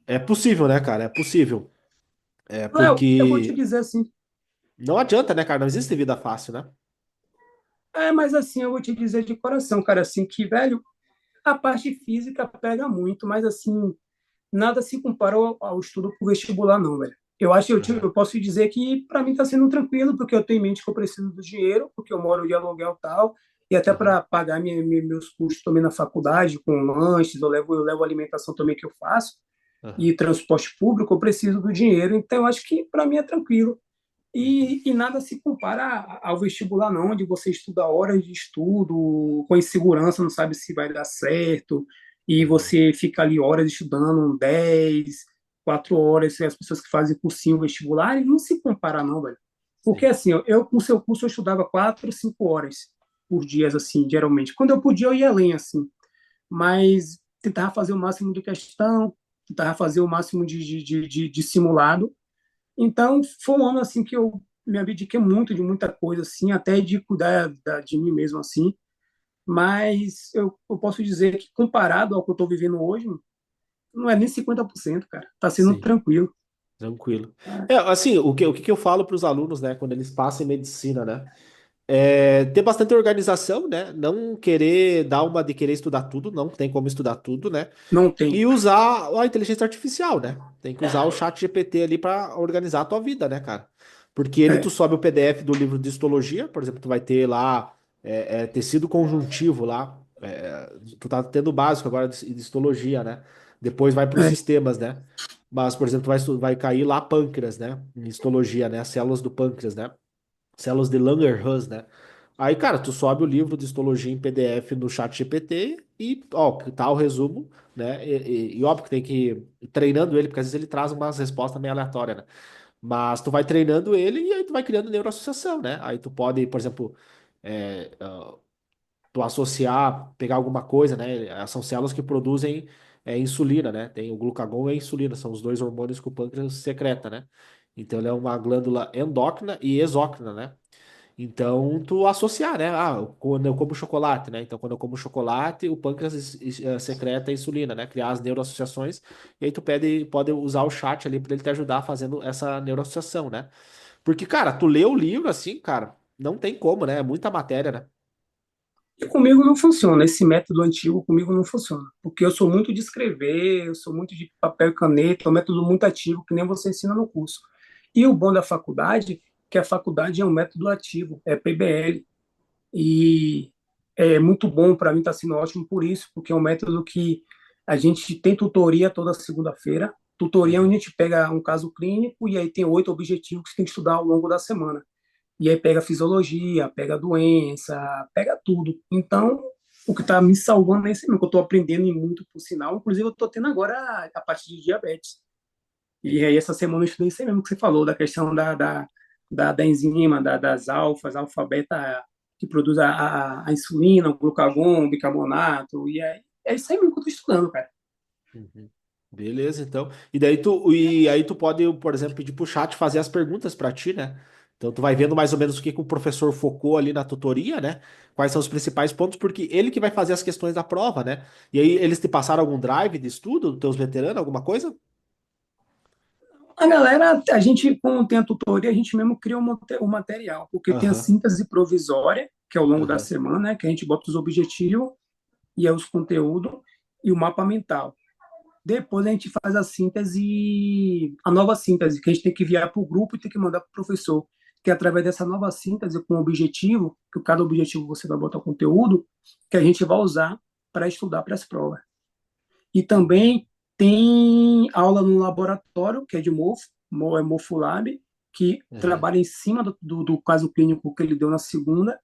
é possível, né, cara? É possível. É Léo, eu vou te porque dizer assim, não adianta, né, cara? Não existe vida fácil, né? mas assim, eu vou te dizer de coração, cara, assim, que, velho, a parte física pega muito, mas assim, nada se compara ao estudo pro vestibular, não, velho. Eu acho que Uhum. eu posso dizer que para mim está sendo tranquilo, porque eu tenho em mente que eu preciso do dinheiro, porque eu moro de aluguel e tal, e até Uhum. para pagar meus custos também na faculdade, com lanches, eu levo alimentação também que eu faço, e Uhum. transporte público, eu preciso do dinheiro, então eu acho que para mim é tranquilo. E nada se compara ao vestibular, não, onde você estuda horas de estudo, com insegurança, não sabe se vai dar certo, e Uhum. você fica ali horas estudando, 10 4 horas, as pessoas que fazem cursinho vestibular, e não se compara, não, velho. Porque Sim. assim, eu com o seu curso eu estudava 4 5 horas por dia, assim, geralmente. Quando eu podia, eu ia além, assim, mas tentava fazer o máximo de questão, tentava fazer o máximo de simulado, então, foi um ano assim que eu me abdiquei muito de muita coisa assim, até de cuidar de mim mesmo assim. Mas eu posso dizer que comparado ao que eu estou vivendo hoje, não é nem 50%, cara. Tá sendo Sim. tranquilo. Tranquilo. Assim, o que eu falo para os alunos, né, quando eles passam em medicina, né? Ter bastante organização, né? Não querer dar uma de querer estudar tudo, não tem como estudar tudo, né? Não tem. E usar a inteligência artificial, né? Tem que usar o chat GPT ali para organizar a tua vida, né, cara? Porque ele, tu É, sobe o PDF do livro de histologia, por exemplo, tu vai ter lá tecido conjuntivo lá. Tu tá tendo o básico agora de histologia, né? Depois vai para os é, sistemas, né? Mas, por exemplo, tu vai cair lá pâncreas, né? Em histologia, né? As células do pâncreas, né? Células de Langerhans, né? Aí, cara, tu sobe o livro de histologia em PDF no chat GPT e, ó, tá o resumo, né? E óbvio que tem que ir treinando ele, porque às vezes ele traz umas respostas meio aleatórias, né? Mas tu vai treinando ele e aí tu vai criando neuroassociação, né? Aí tu pode, por exemplo, tu associar, pegar alguma coisa, né? São células que produzem insulina, né? Tem o glucagon e a insulina, são os dois hormônios que o pâncreas secreta, né? Então, ele é uma glândula endócrina e exócrina, né? Então, tu associar, né? Ah, quando eu como chocolate, né? Então, quando eu como chocolate, o pâncreas secreta insulina, né? Criar as neuroassociações. E aí tu pode usar o chat ali para ele te ajudar fazendo essa neuroassociação, né? Porque, cara, tu lê o livro assim, cara, não tem como, né? É muita matéria, né? E comigo não funciona, esse método antigo comigo não funciona, porque eu sou muito de escrever, eu sou muito de papel e caneta, é um método muito ativo, que nem você ensina no curso. E o bom da faculdade, que a faculdade é um método ativo, é PBL, e é muito bom para mim, está sendo ótimo por isso, porque é um método que a gente tem tutoria toda segunda-feira, tutoria onde a Aham. gente pega um caso clínico e aí tem 8 objetivos que você tem que estudar ao longo da semana. E aí pega fisiologia, pega doença, pega tudo. Então, o que está me salvando é esse mesmo, que eu estou aprendendo e muito, por sinal. Inclusive, eu estou tendo agora a parte de diabetes. E aí, essa semana eu estudei isso aí mesmo que você falou, da questão da enzima, das alfas, alfa-beta, que produz a insulina, o glucagon, o bicarbonato. E é isso aí mesmo que eu estou estudando, cara. Uhum. Beleza, então. E aí tu pode, por exemplo, pedir pro chat fazer as perguntas para ti, né? Então tu vai vendo mais ou menos o que que o professor focou ali na tutoria, né? Quais são os principais pontos, porque ele que vai fazer as questões da prova, né? E aí eles te passaram algum drive de estudo, teus veteranos, alguma coisa? A galera, a gente, como tem a tutoria, a gente mesmo cria o material, porque tem a Aham, síntese provisória, que é ao longo da aham. semana, né, que a gente bota os objetivos e aí os conteúdos e o mapa mental. Depois a gente faz a síntese, a nova síntese, que a gente tem que enviar para o grupo e tem que mandar para o professor. Que é através dessa nova síntese, com o objetivo, que cada objetivo você vai botar o conteúdo, que a gente vai usar para estudar para as provas. E Uhum, também tem aula no laboratório, que é de Morfolab, que aham. trabalha em cima do caso clínico que ele deu na segunda,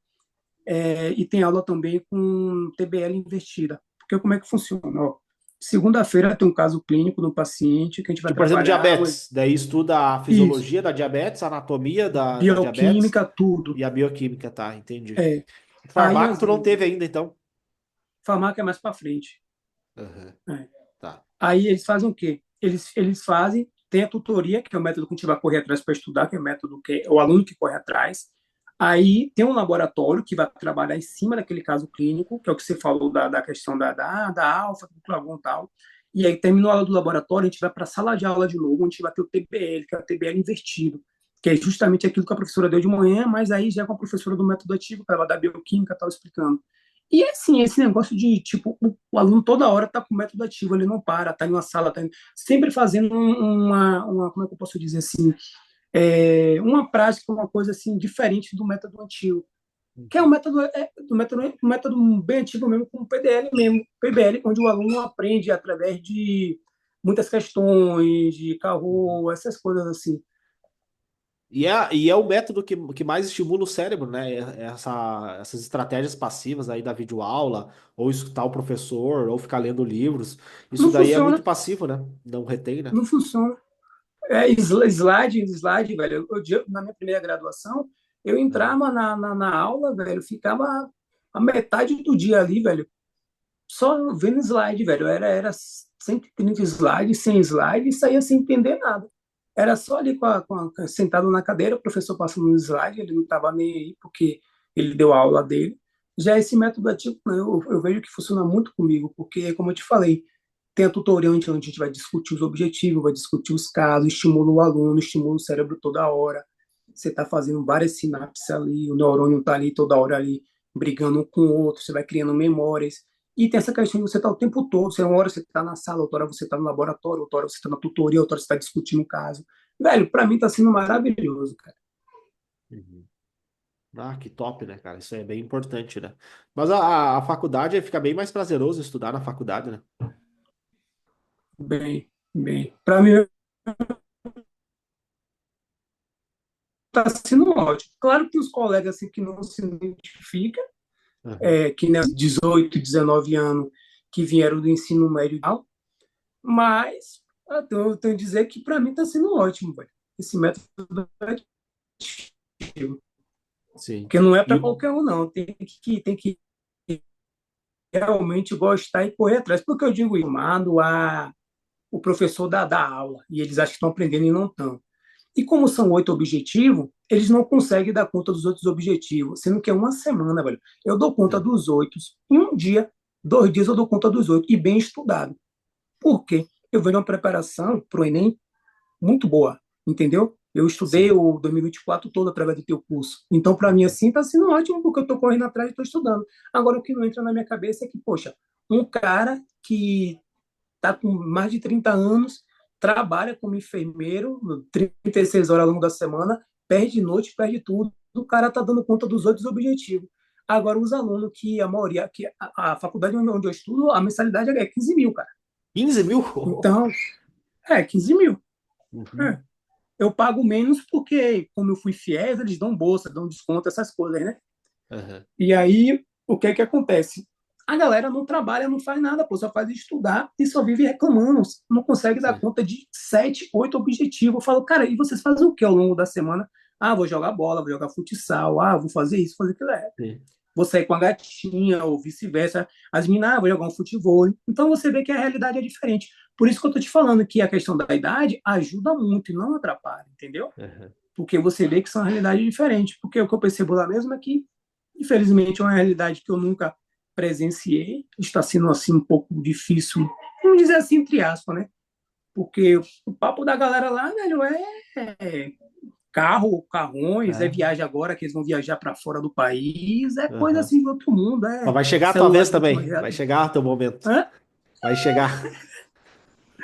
e tem aula também com TBL invertida. Porque como é que funciona? Ó, segunda-feira tem um caso clínico do paciente que a gente vai Tipo, por exemplo, trabalhar diabetes. Daí estuda a isso, fisiologia da diabetes, a anatomia da diabetes bioquímica, tudo. e a bioquímica, tá? Entendi. É. Aí, Farmaco tu não exemplo, teve ainda, então? farmácia é mais para frente. Aham, É. tá. Aí eles fazem o quê? Eles fazem, tem a tutoria, que é o método que a gente vai correr atrás para estudar, que é o método que é o aluno que corre atrás. Aí tem um laboratório que vai trabalhar em cima daquele caso clínico, que é o que você falou da questão da alfa, do clavão e tal. E aí terminou a aula do laboratório, a gente vai para a sala de aula de novo, onde a gente vai ter o TBL, que é o TBL invertido, que é justamente aquilo que a professora deu de manhã, mas aí já com a professora do método ativo, que ela da bioquímica, estava explicando. E assim, esse negócio de, tipo, o aluno toda hora está com o método ativo, ele não para, está em uma sala, sempre fazendo como é que eu posso dizer assim, uma prática, uma coisa assim, diferente do método antigo. Que é um método bem antigo mesmo, como o PDL mesmo, PBL, onde o aluno aprende através de muitas questões, de Uhum. carro, essas coisas assim. E é o método que mais estimula o cérebro, né? Essas estratégias passivas aí da videoaula, ou escutar o professor, ou ficar lendo livros. Isso Não daí é muito funciona, passivo, né? Não retém, né? não funciona. Slide, velho. Na minha primeira graduação, eu Aham. entrava na aula, velho, ficava a metade do dia ali, velho, só vendo slide, velho. Era 130 slides, 100 slides, e saía sem entender nada. Era só ali sentado na cadeira, o professor passando no slide, ele não estava nem aí, porque ele deu a aula dele. Já esse método ativo, né, eu vejo que funciona muito comigo, porque, como eu te falei, tem a tutoria onde a gente vai discutir os objetivos, vai discutir os casos, estimula o aluno, estimula o cérebro toda hora. Você está fazendo várias sinapses ali, o neurônio está ali toda hora ali brigando um com o outro, você vai criando memórias. E tem essa questão de você estar o tempo todo, uma hora você está na sala, outra hora você está no laboratório, outra hora você está na tutoria, outra hora você está discutindo o caso. Velho, para mim está sendo maravilhoso, cara. Uhum. Ah, que top, né, cara? Isso é bem importante, né? Mas a faculdade fica bem mais prazeroso estudar na faculdade, né? Bem, bem. Para mim, está sendo ótimo. Claro que os colegas assim, que não se identificam, Aham. que nem 18, 19 anos, que vieram do ensino médio e tal, mas eu tenho que dizer que para mim está sendo ótimo, velho. Esse método é ativo, Sim. porque não é E para qualquer um, não. Tem que realmente gostar e correr atrás. Porque eu digo, mando o professor da aula, e eles acham que estão aprendendo e não estão. E como são 8 objetivos, eles não conseguem dar conta dos outros objetivos, sendo que é uma semana, velho. Eu dou conta sim. dos 8. Em um dia, 2 dias eu dou conta dos 8, e bem estudado. Por quê? Eu venho uma preparação para o Enem muito boa, entendeu? Eu estudei Sim. o 2024 todo através do teu curso. Então, para mim, Uhum. assim, está sendo ótimo, porque eu estou correndo atrás e estou estudando. Agora, o que não entra na minha cabeça é que, poxa, um cara que está com mais de 30 anos, trabalha como enfermeiro, 36 horas ao longo da semana, perde noite, perde tudo, o cara está dando conta dos outros objetivos. Agora, os alunos que a maioria, que a faculdade onde eu estudo, a mensalidade é 15 mil, cara. 15 mil? Então, 15 mil. É. Uhum. Eu pago menos porque, como eu fui fiel, eles dão bolsa, dão desconto, essas coisas, né? Aham. E aí, o que é que acontece? A galera não trabalha, não faz nada, pô, só faz estudar e só vive reclamando, não consegue dar Sim. conta de 7, 8 objetivos. Eu falo, cara, e vocês fazem o que ao longo da semana? Ah, vou jogar bola, vou jogar futsal, vou fazer isso, fazer aquilo. Sim. Vou sair com a gatinha, ou vice-versa. As meninas, vou jogar um futebol. Então você vê que a realidade é diferente. Por isso que eu tô te falando que a questão da idade ajuda muito e não atrapalha, entendeu? Aham. Porque você vê que são realidades diferentes. Porque o que eu percebo lá mesmo é que, infelizmente, é uma realidade que eu nunca presenciei. Está sendo, assim, um pouco difícil, vamos dizer assim, entre aspas, né? Porque o papo da galera lá, velho, é carro, carrões, é É. viagem agora que eles vão viajar para fora do país, é coisa Aham. assim de outro mundo, Mas é vai chegar a tua celular vez de última também. Vai geração. chegar o teu momento. Hã? Vai chegar.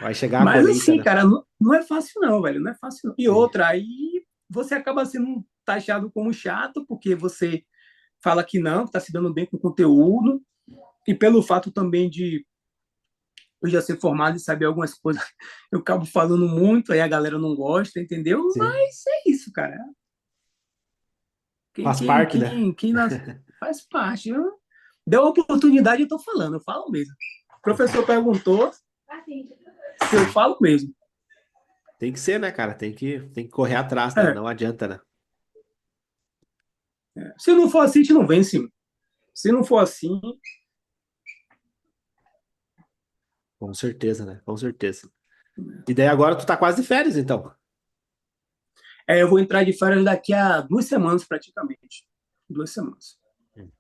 Vai chegar a Mas colheita, assim, né? cara, não é fácil não, velho, não é fácil não. E Sim. outra, aí você acaba sendo taxado como chato, porque você fala que não, que tá se dando bem com o conteúdo, e pelo fato também de eu já ser formado e saber algumas coisas, eu acabo falando muito, aí a galera não gosta, entendeu? Sim. Mas é isso, cara. Quem, Faz quem, parte, né? quem, quem nas... faz parte. Deu a oportunidade, eu tô falando, eu falo mesmo. O professor perguntou se eu falo mesmo. Tem que ser, né, cara? Tem que correr atrás, né? É, Não adianta, né? se não for assim, a gente não vence. Se não for assim, Com certeza, né? Com certeza. E daí agora tu tá quase de férias, então. eu vou entrar de férias daqui a 2 semanas, praticamente. 2 semanas.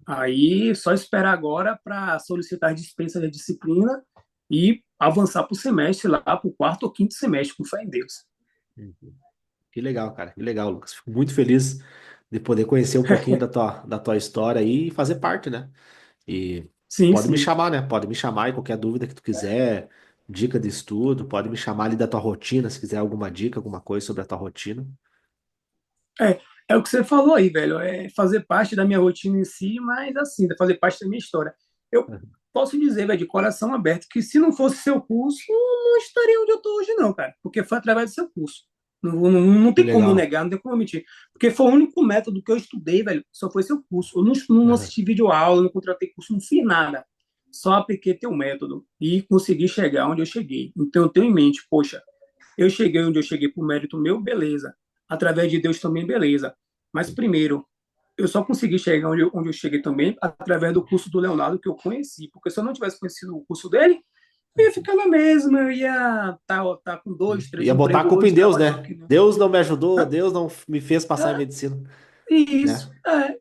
Aí, só esperar agora para solicitar dispensa da disciplina e avançar para o semestre lá, para o quarto ou quinto semestre, com fé em Deus. Uhum. Que legal, cara. Que legal, Lucas. Fico muito feliz de poder conhecer um pouquinho da tua história aí e fazer parte, né? E Sim, pode me sim. chamar, né? Pode me chamar em qualquer dúvida que tu quiser, dica de estudo, pode me chamar ali da tua rotina, se quiser alguma dica, alguma coisa sobre a tua rotina. É o que você falou aí, velho. É fazer parte da minha rotina em si, mas assim, fazer parte da minha história. Eu Uhum. posso dizer, velho, de coração aberto, que se não fosse seu curso, eu não estaria onde eu estou hoje, não, cara. Porque foi através do seu curso. Não Que tem como legal. negar, não tem como mentir. Porque foi o único método que eu estudei, velho, só foi seu curso. Eu não Uhum. assisti vídeo aula, não contratei curso, não fiz nada. Só apliquei teu método e consegui chegar onde eu cheguei. Então eu tenho em mente, poxa, eu cheguei onde eu cheguei por mérito meu, beleza. Através de Deus também, beleza. Mas primeiro, eu só consegui chegar onde eu cheguei também através do curso do Leonardo que eu conheci. Porque se eu não tivesse conhecido o curso dele, eu ia ficar na mesma, eu ia tá com dois, três Ia botar a empregos culpa em hoje, Deus, trabalhando né? aqui. Né? Deus não me ajudou, Deus não me fez passar em É, medicina, isso, né? é.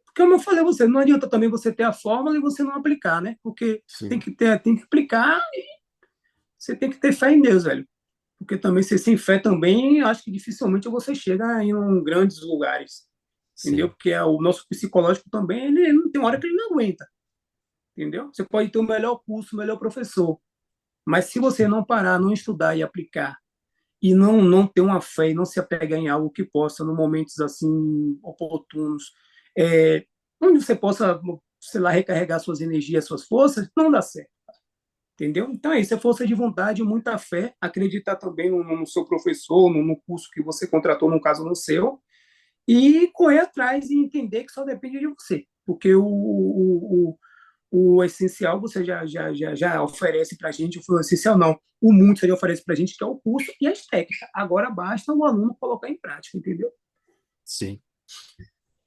Porque, como eu falei a você, não adianta também você ter a fórmula e você não aplicar, né? Porque Sim, tem que aplicar, você tem que ter fé em Deus, velho. Porque também, se sem fé também, acho que dificilmente você chega em grandes lugares, entendeu? sim, Porque o nosso psicológico também, ele não tem hora que ele não aguenta, entendeu? Você pode ter o melhor curso, o melhor professor, mas se você não parar, não estudar e aplicar, e não ter uma fé e não se apegar em algo que possa, em momentos assim oportunos, onde você possa, sei lá, recarregar suas energias, suas forças, não dá certo. Entendeu? Então é isso, é força de vontade, muita fé, acreditar também no seu professor, no curso que você contratou, no caso no seu, e correr atrás e entender que só depende de você. Porque o essencial você já oferece para a gente, o essencial não, o muito você já oferece para a gente, que é o curso e as técnicas. Agora basta o aluno colocar em prática, entendeu? Sim.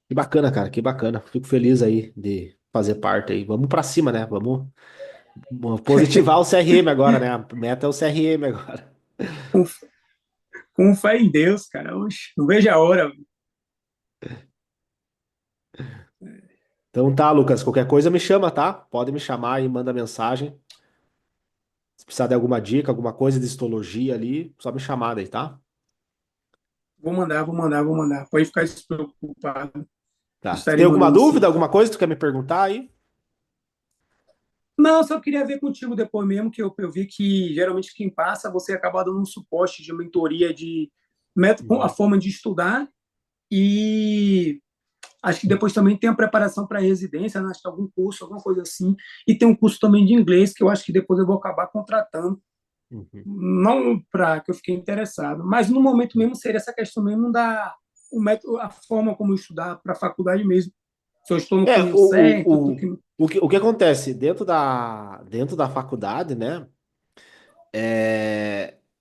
Que bacana, cara, que bacana. Fico feliz aí de fazer parte aí. Vamos pra cima, né? Vamos positivar o CRM agora, né? A meta é o CRM agora. Com, com fé em Deus, cara. Oxe, não vejo a hora. Então tá, Lucas, qualquer coisa me chama, tá? Pode me chamar e manda mensagem. Se precisar de alguma dica, alguma coisa de histologia ali, só me chamar aí, tá? Vou mandar, vou mandar, vou mandar. Pode ficar despreocupado. Tá. Você tem Estarei alguma mandando dúvida, sim. alguma coisa que tu quer me perguntar aí? Não, só queria ver contigo depois mesmo, que eu vi que geralmente quem passa, você acaba dando um suporte de mentoria de método, a Uhum. forma de estudar e acho que depois também tem a preparação para residência, né? Acho que algum curso, alguma coisa assim. E tem um curso também de inglês que eu acho que depois eu vou acabar contratando, Uhum. não para que eu fiquei interessado, mas no momento mesmo seria essa questão mesmo da o método, a forma como eu estudar para a faculdade mesmo. Se eu estou no É, caminho certo, o que acontece dentro da faculdade, né?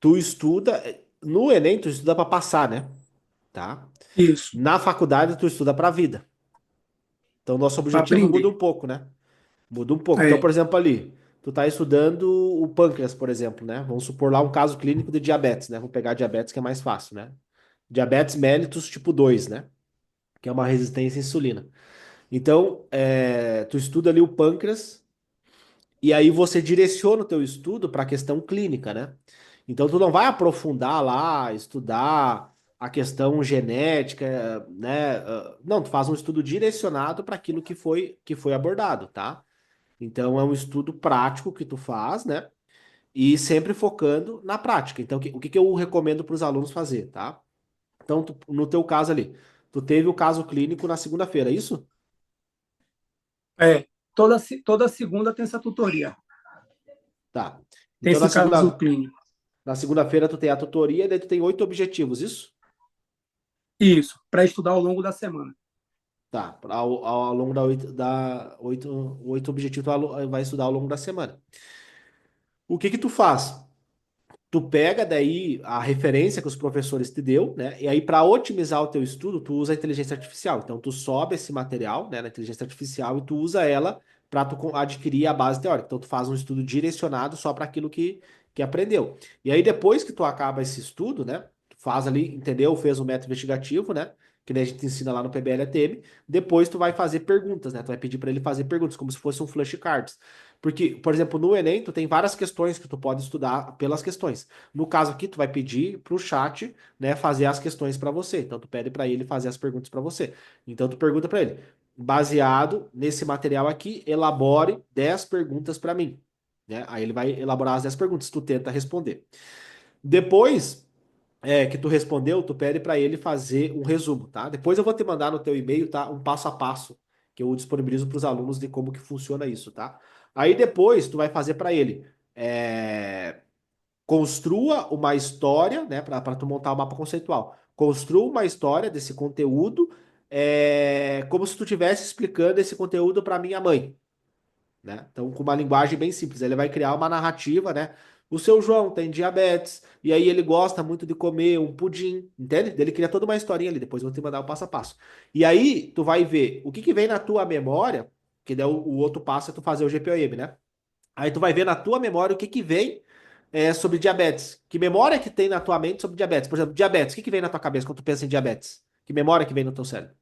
Tu estuda, no Enem tu estuda para passar, né? Tá? isso, Na faculdade tu estuda para a vida. Então nosso para objetivo muda aprender. um pouco, né? Muda um pouco. Então, É, por exemplo, ali, tu tá estudando o pâncreas, por exemplo, né? Vamos supor lá um caso clínico de diabetes, né? Vou pegar diabetes que é mais fácil, né? Diabetes mellitus tipo 2, né? Que é uma resistência à insulina. Então, tu estuda ali o pâncreas e aí você direciona o teu estudo para a questão clínica, né? Então, tu não vai aprofundar lá, estudar a questão genética, né? Não, tu faz um estudo direcionado para aquilo que foi abordado, tá? Então, é um estudo prático que tu faz, né? E sempre focando na prática. Então, o que que eu recomendo para os alunos fazer, tá? Então, no teu caso ali, tu teve o caso clínico na segunda-feira, é isso? é. Toda segunda tem essa tutoria. Tá. Tem Então, esse caso clínico. na segunda-feira tu tem a tutoria e daí tu tem 8 objetivos, isso? Isso, para estudar ao longo da semana. Tá. Ao longo oito objetivos tu vai estudar ao longo da semana. O que que tu faz? Tu pega daí a referência que os professores te deu, né? E aí para otimizar o teu estudo, tu usa a inteligência artificial. Então tu sobe esse material, né, na inteligência artificial e tu usa ela para tu adquirir a base teórica. Então tu faz um estudo direcionado só para aquilo que aprendeu. E aí depois que tu acaba esse estudo, né, tu faz ali, entendeu? Fez um método investigativo, né? Que nem a gente ensina lá no PBL-ATM. Depois tu vai fazer perguntas, né? Tu vai pedir para ele fazer perguntas, como se fosse um flashcards. Porque, por exemplo, no Enem, tu tem várias questões que tu pode estudar pelas questões. No caso aqui, tu vai pedir para o chat, né, fazer as questões para você. Então, tu pede para ele fazer as perguntas para você. Então, tu pergunta para ele, baseado nesse material aqui, elabore 10 perguntas para mim. Né? Aí ele vai elaborar as 10 perguntas, tu tenta responder. Depois que tu respondeu, tu pede para ele fazer um resumo, tá? Depois eu vou te mandar no teu e-mail, tá? Um passo a passo que eu disponibilizo para os alunos de como que funciona isso, tá? Aí depois tu vai fazer para ele. Construa uma história, né, para tu montar o mapa conceitual. Construa uma história desse conteúdo, como se tu estivesse explicando esse conteúdo para minha mãe, né? Então, com uma linguagem bem simples, ele vai criar uma narrativa, né? O seu João tem diabetes e aí ele gosta muito de comer um pudim, entende? Ele cria toda uma historinha ali, depois eu vou te mandar o passo a passo. E aí tu vai ver o que que vem na tua memória, que daí o outro passo é tu fazer o GPOM, né? Aí tu vai ver na tua memória o que que vem sobre diabetes. Que memória que tem na tua mente sobre diabetes? Por exemplo, diabetes. O que que vem na tua cabeça quando tu pensa em diabetes? Que memória que vem no teu cérebro?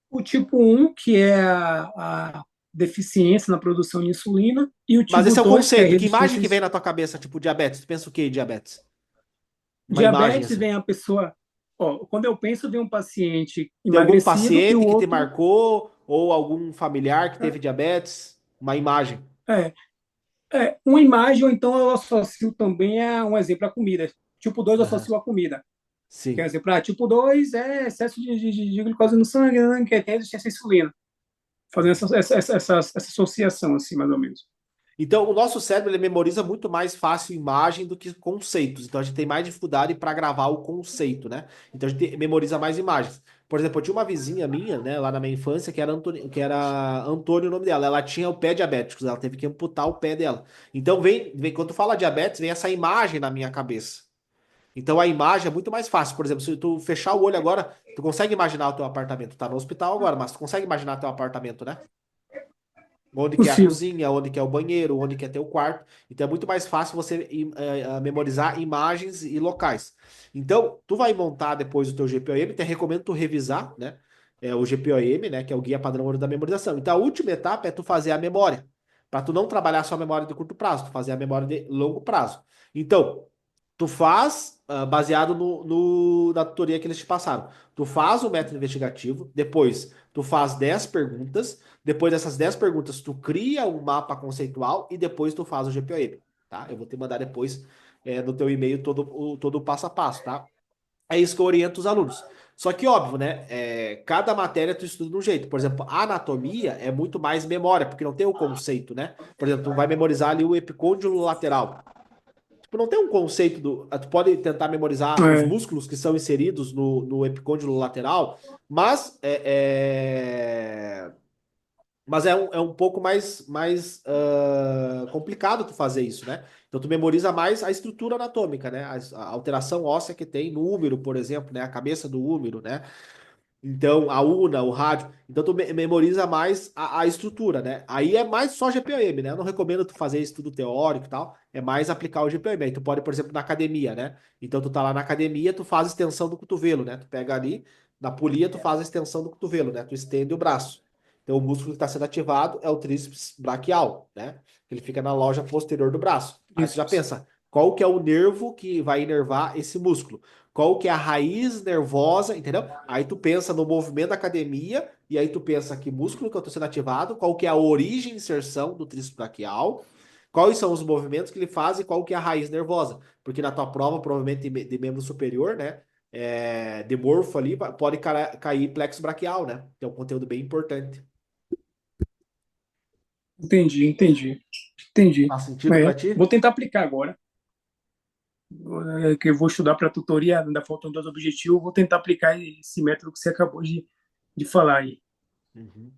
O tipo um que é a deficiência na produção de insulina, e o Mas tipo esse é o 2 que é a conceito. Que imagem resistência. que vem na tua cabeça, tipo diabetes? Tu pensa o quê, diabetes? Uma imagem Diabetes assim. vem a pessoa. Ó, quando eu penso, vem um paciente Tem algum emagrecido e o paciente que te outro. marcou ou algum familiar que teve diabetes? Uma imagem. É, uma imagem, ou então eu associo também a um exemplo, a comida. Tipo 2 eu Aham. associo a comida. Quer Sim. dizer, para tipo 2 é excesso de glicose no sangue, né, que tem resistência à insulina. Fazendo essa associação, assim, mais ou menos. Então, o nosso cérebro ele memoriza muito mais fácil imagem do que conceitos. Então, a gente tem mais dificuldade para gravar o conceito, né? Então, a gente memoriza mais imagens. Por exemplo, eu tinha uma vizinha minha, né, lá na minha infância, que era Antônio o nome dela. Ela tinha o pé diabético, ela teve que amputar o pé dela. Então, quando tu fala diabetes, vem essa imagem na minha cabeça. Então, a imagem é muito mais fácil. Por exemplo, se tu fechar o olho agora, tu consegue imaginar o teu apartamento. Tu tá no hospital agora, mas tu consegue imaginar teu apartamento, né? Onde que é a Consigo. cozinha, onde que é o banheiro, onde que é teu quarto. Então é muito mais fácil você memorizar imagens e locais. Então, tu vai montar depois o teu GPOM, te recomendo tu revisar, né? O GPOM, né? Que é o Guia Padrão Ouro da Memorização. Então, a última etapa é tu fazer a memória. Para tu não trabalhar só a memória de curto prazo, tu fazer a memória de longo prazo. Então, tu faz baseado na tutoria que eles te passaram. Tu faz o método investigativo, depois tu faz 10 perguntas. Depois dessas 10 perguntas, tu cria um mapa conceitual e depois tu faz o GPOM, tá? Eu vou te mandar depois no teu e-mail todo o passo a passo, tá? É isso que eu oriento os alunos. Só que, óbvio, né? Cada matéria tu estuda de um jeito. Por exemplo, a anatomia é muito mais memória, porque não tem o conceito, né? Por exemplo, tu vai memorizar ali o epicôndilo lateral. Tipo, não tem um conceito do. Tu pode tentar memorizar os É, músculos que são inseridos no epicôndilo lateral, mas é um pouco mais complicado tu fazer isso, né? Então tu memoriza mais a estrutura anatômica, né? A alteração óssea que tem no úmero, por exemplo, né? A cabeça do úmero, né? Então, a una, o rádio. Então, tu memoriza mais a estrutura, né? Aí é mais só GPOM, né? Eu não recomendo tu fazer estudo teórico e tal. É mais aplicar o GPOM. Aí tu pode, por exemplo, na academia, né? Então, tu tá lá na academia, tu faz extensão do cotovelo, né? Tu pega ali, na polia, tu faz a extensão do cotovelo, né? Tu estende o braço. Então, o músculo que está sendo ativado é o tríceps braquial, né? Ele fica na loja posterior do braço. Aí tu isso. já pensa, qual que é o nervo que vai inervar esse músculo? Qual que é a raiz nervosa, entendeu? Aí tu pensa no movimento da academia, e aí tu pensa que músculo que eu estou sendo ativado, qual que é a origem e inserção do tríceps braquial, quais são os movimentos que ele faz e qual que é a raiz nervosa. Porque na tua prova, provavelmente de membro superior, né? De morfo ali, pode cair plexo braquial, né? Que é um conteúdo bem importante. Entendi, entendi. Entendi. Faz sentido para É, ti? vou tentar aplicar agora. Que eu vou estudar para tutoria, ainda faltam dois objetivos, vou tentar aplicar esse método que você acabou de falar aí. Uhum.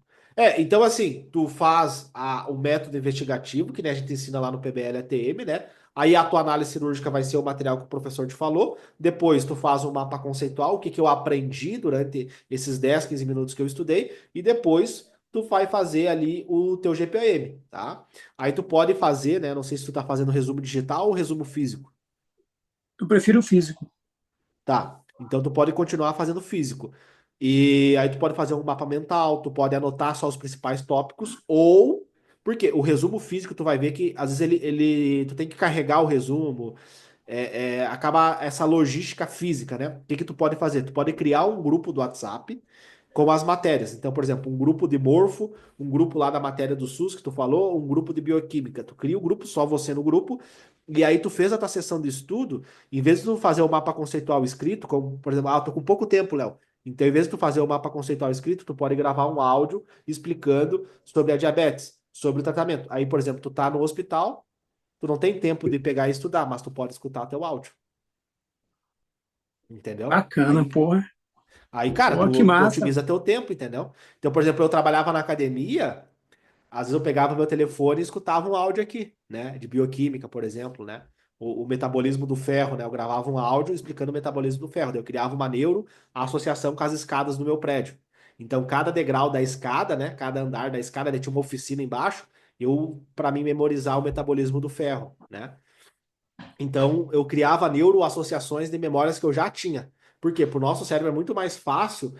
Então assim, tu faz o método investigativo, que né, a gente ensina lá no PBL-ATM, né? Aí a tua análise cirúrgica vai ser o material que o professor te falou. Depois tu faz um mapa conceitual, o que que eu aprendi durante esses 10, 15 minutos que eu estudei. E depois tu vai fazer ali o teu GPM, tá? Aí tu pode fazer, né? Não sei se tu tá fazendo resumo digital ou resumo físico. Eu prefiro o físico. Tá. Então tu pode continuar fazendo físico. E aí tu pode fazer um mapa mental, tu pode anotar só os principais tópicos, ou porque o resumo físico tu vai ver que às vezes tu tem que carregar o resumo, acaba essa logística física, né? O que que tu pode fazer? Tu pode criar um grupo do WhatsApp com as matérias. Então, por exemplo, um grupo de morfo, um grupo lá da matéria do SUS que tu falou, um grupo de bioquímica. Tu cria o grupo, só você no grupo, e aí tu fez a tua sessão de estudo, em vez de tu fazer o mapa conceitual escrito, como, por exemplo, tô com pouco tempo, Léo. Então, em vez de tu fazer o mapa conceitual escrito, tu pode gravar um áudio explicando sobre a diabetes, sobre o tratamento. Aí, por exemplo, tu tá no hospital, tu não tem tempo de pegar e estudar, mas tu pode escutar teu áudio, entendeu? Bacana, Aí, cara, porra, que tu massa. otimiza teu tempo, entendeu? Então, por exemplo, eu trabalhava na academia, às vezes eu pegava meu telefone e escutava um áudio aqui, né? De bioquímica, por exemplo, né? O metabolismo do ferro, né? Eu gravava um áudio explicando o metabolismo do ferro. Daí eu criava uma neuro, a associação com as escadas do meu prédio. Então, cada degrau da escada, né? Cada andar da escada, daí tinha uma oficina embaixo, para mim, memorizar o metabolismo do ferro, né? Então, eu criava neuroassociações de memórias que eu já tinha. Por quê? Para o nosso cérebro é muito mais fácil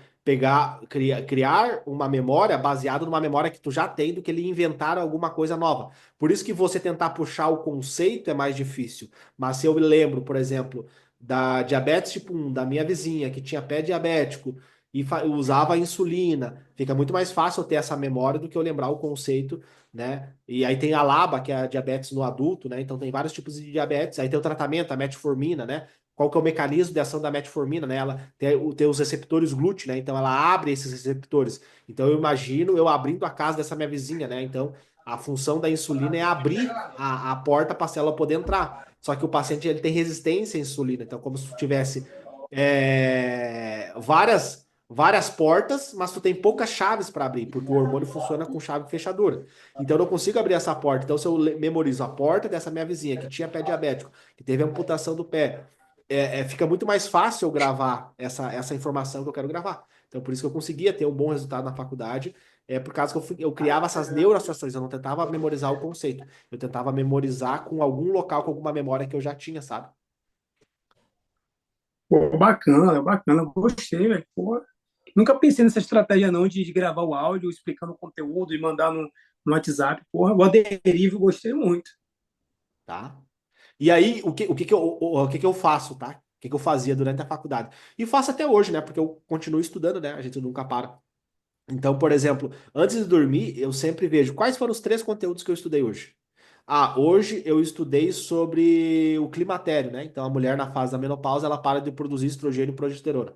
criar uma memória baseada numa memória que tu já tem do que ele inventar alguma coisa nova. Por isso que você tentar puxar o conceito é mais difícil. Mas se eu me lembro, por exemplo, da diabetes tipo 1, da minha vizinha, que tinha pé diabético e usava insulina, fica muito mais fácil eu ter essa memória do que eu lembrar o conceito, né? E aí tem a LABA, que é a diabetes no adulto, né? Então tem vários tipos de diabetes. Aí tem o tratamento, a metformina, né? Qual que é o mecanismo de ação da metformina, né? Ela tem os receptores GLUT, né? Então ela abre esses receptores. Então eu imagino eu abrindo a casa dessa minha vizinha, né? Então A função da insulina é abrir a porta para a célula poder entrar. Só que o paciente ele tem resistência à insulina. Então, como se tu tivesse várias portas, mas tu tem poucas chaves para abrir, porque o hormônio funciona com chave e fechadura. Então, eu não consigo abrir essa porta. Então, se eu memorizo a porta dessa minha vizinha, que tinha pé diabético, que teve amputação do pé, fica muito mais fácil eu gravar essa informação que eu quero gravar. Então, por isso que eu conseguia ter um bom resultado na faculdade, por causa que eu criava essas neuroassociações, eu não tentava memorizar o conceito, eu tentava memorizar com algum local, com alguma memória que eu já tinha, sabe? Pô, bacana, bacana. Gostei, velho. Pô, nunca pensei nessa estratégia não de gravar o áudio explicando o conteúdo e mandar no WhatsApp. Porra, o Aderivo, gostei muito. Tá? E aí, o que que eu faço, tá? O que que eu fazia durante a faculdade? E faço até hoje, né? Porque eu continuo estudando, né? A gente nunca para. Então, por exemplo, antes de dormir, eu sempre vejo quais foram os três conteúdos que eu estudei hoje. Ah, hoje eu estudei sobre o climatério, né? Então, a mulher na fase da menopausa, ela para de produzir estrogênio e progesterona.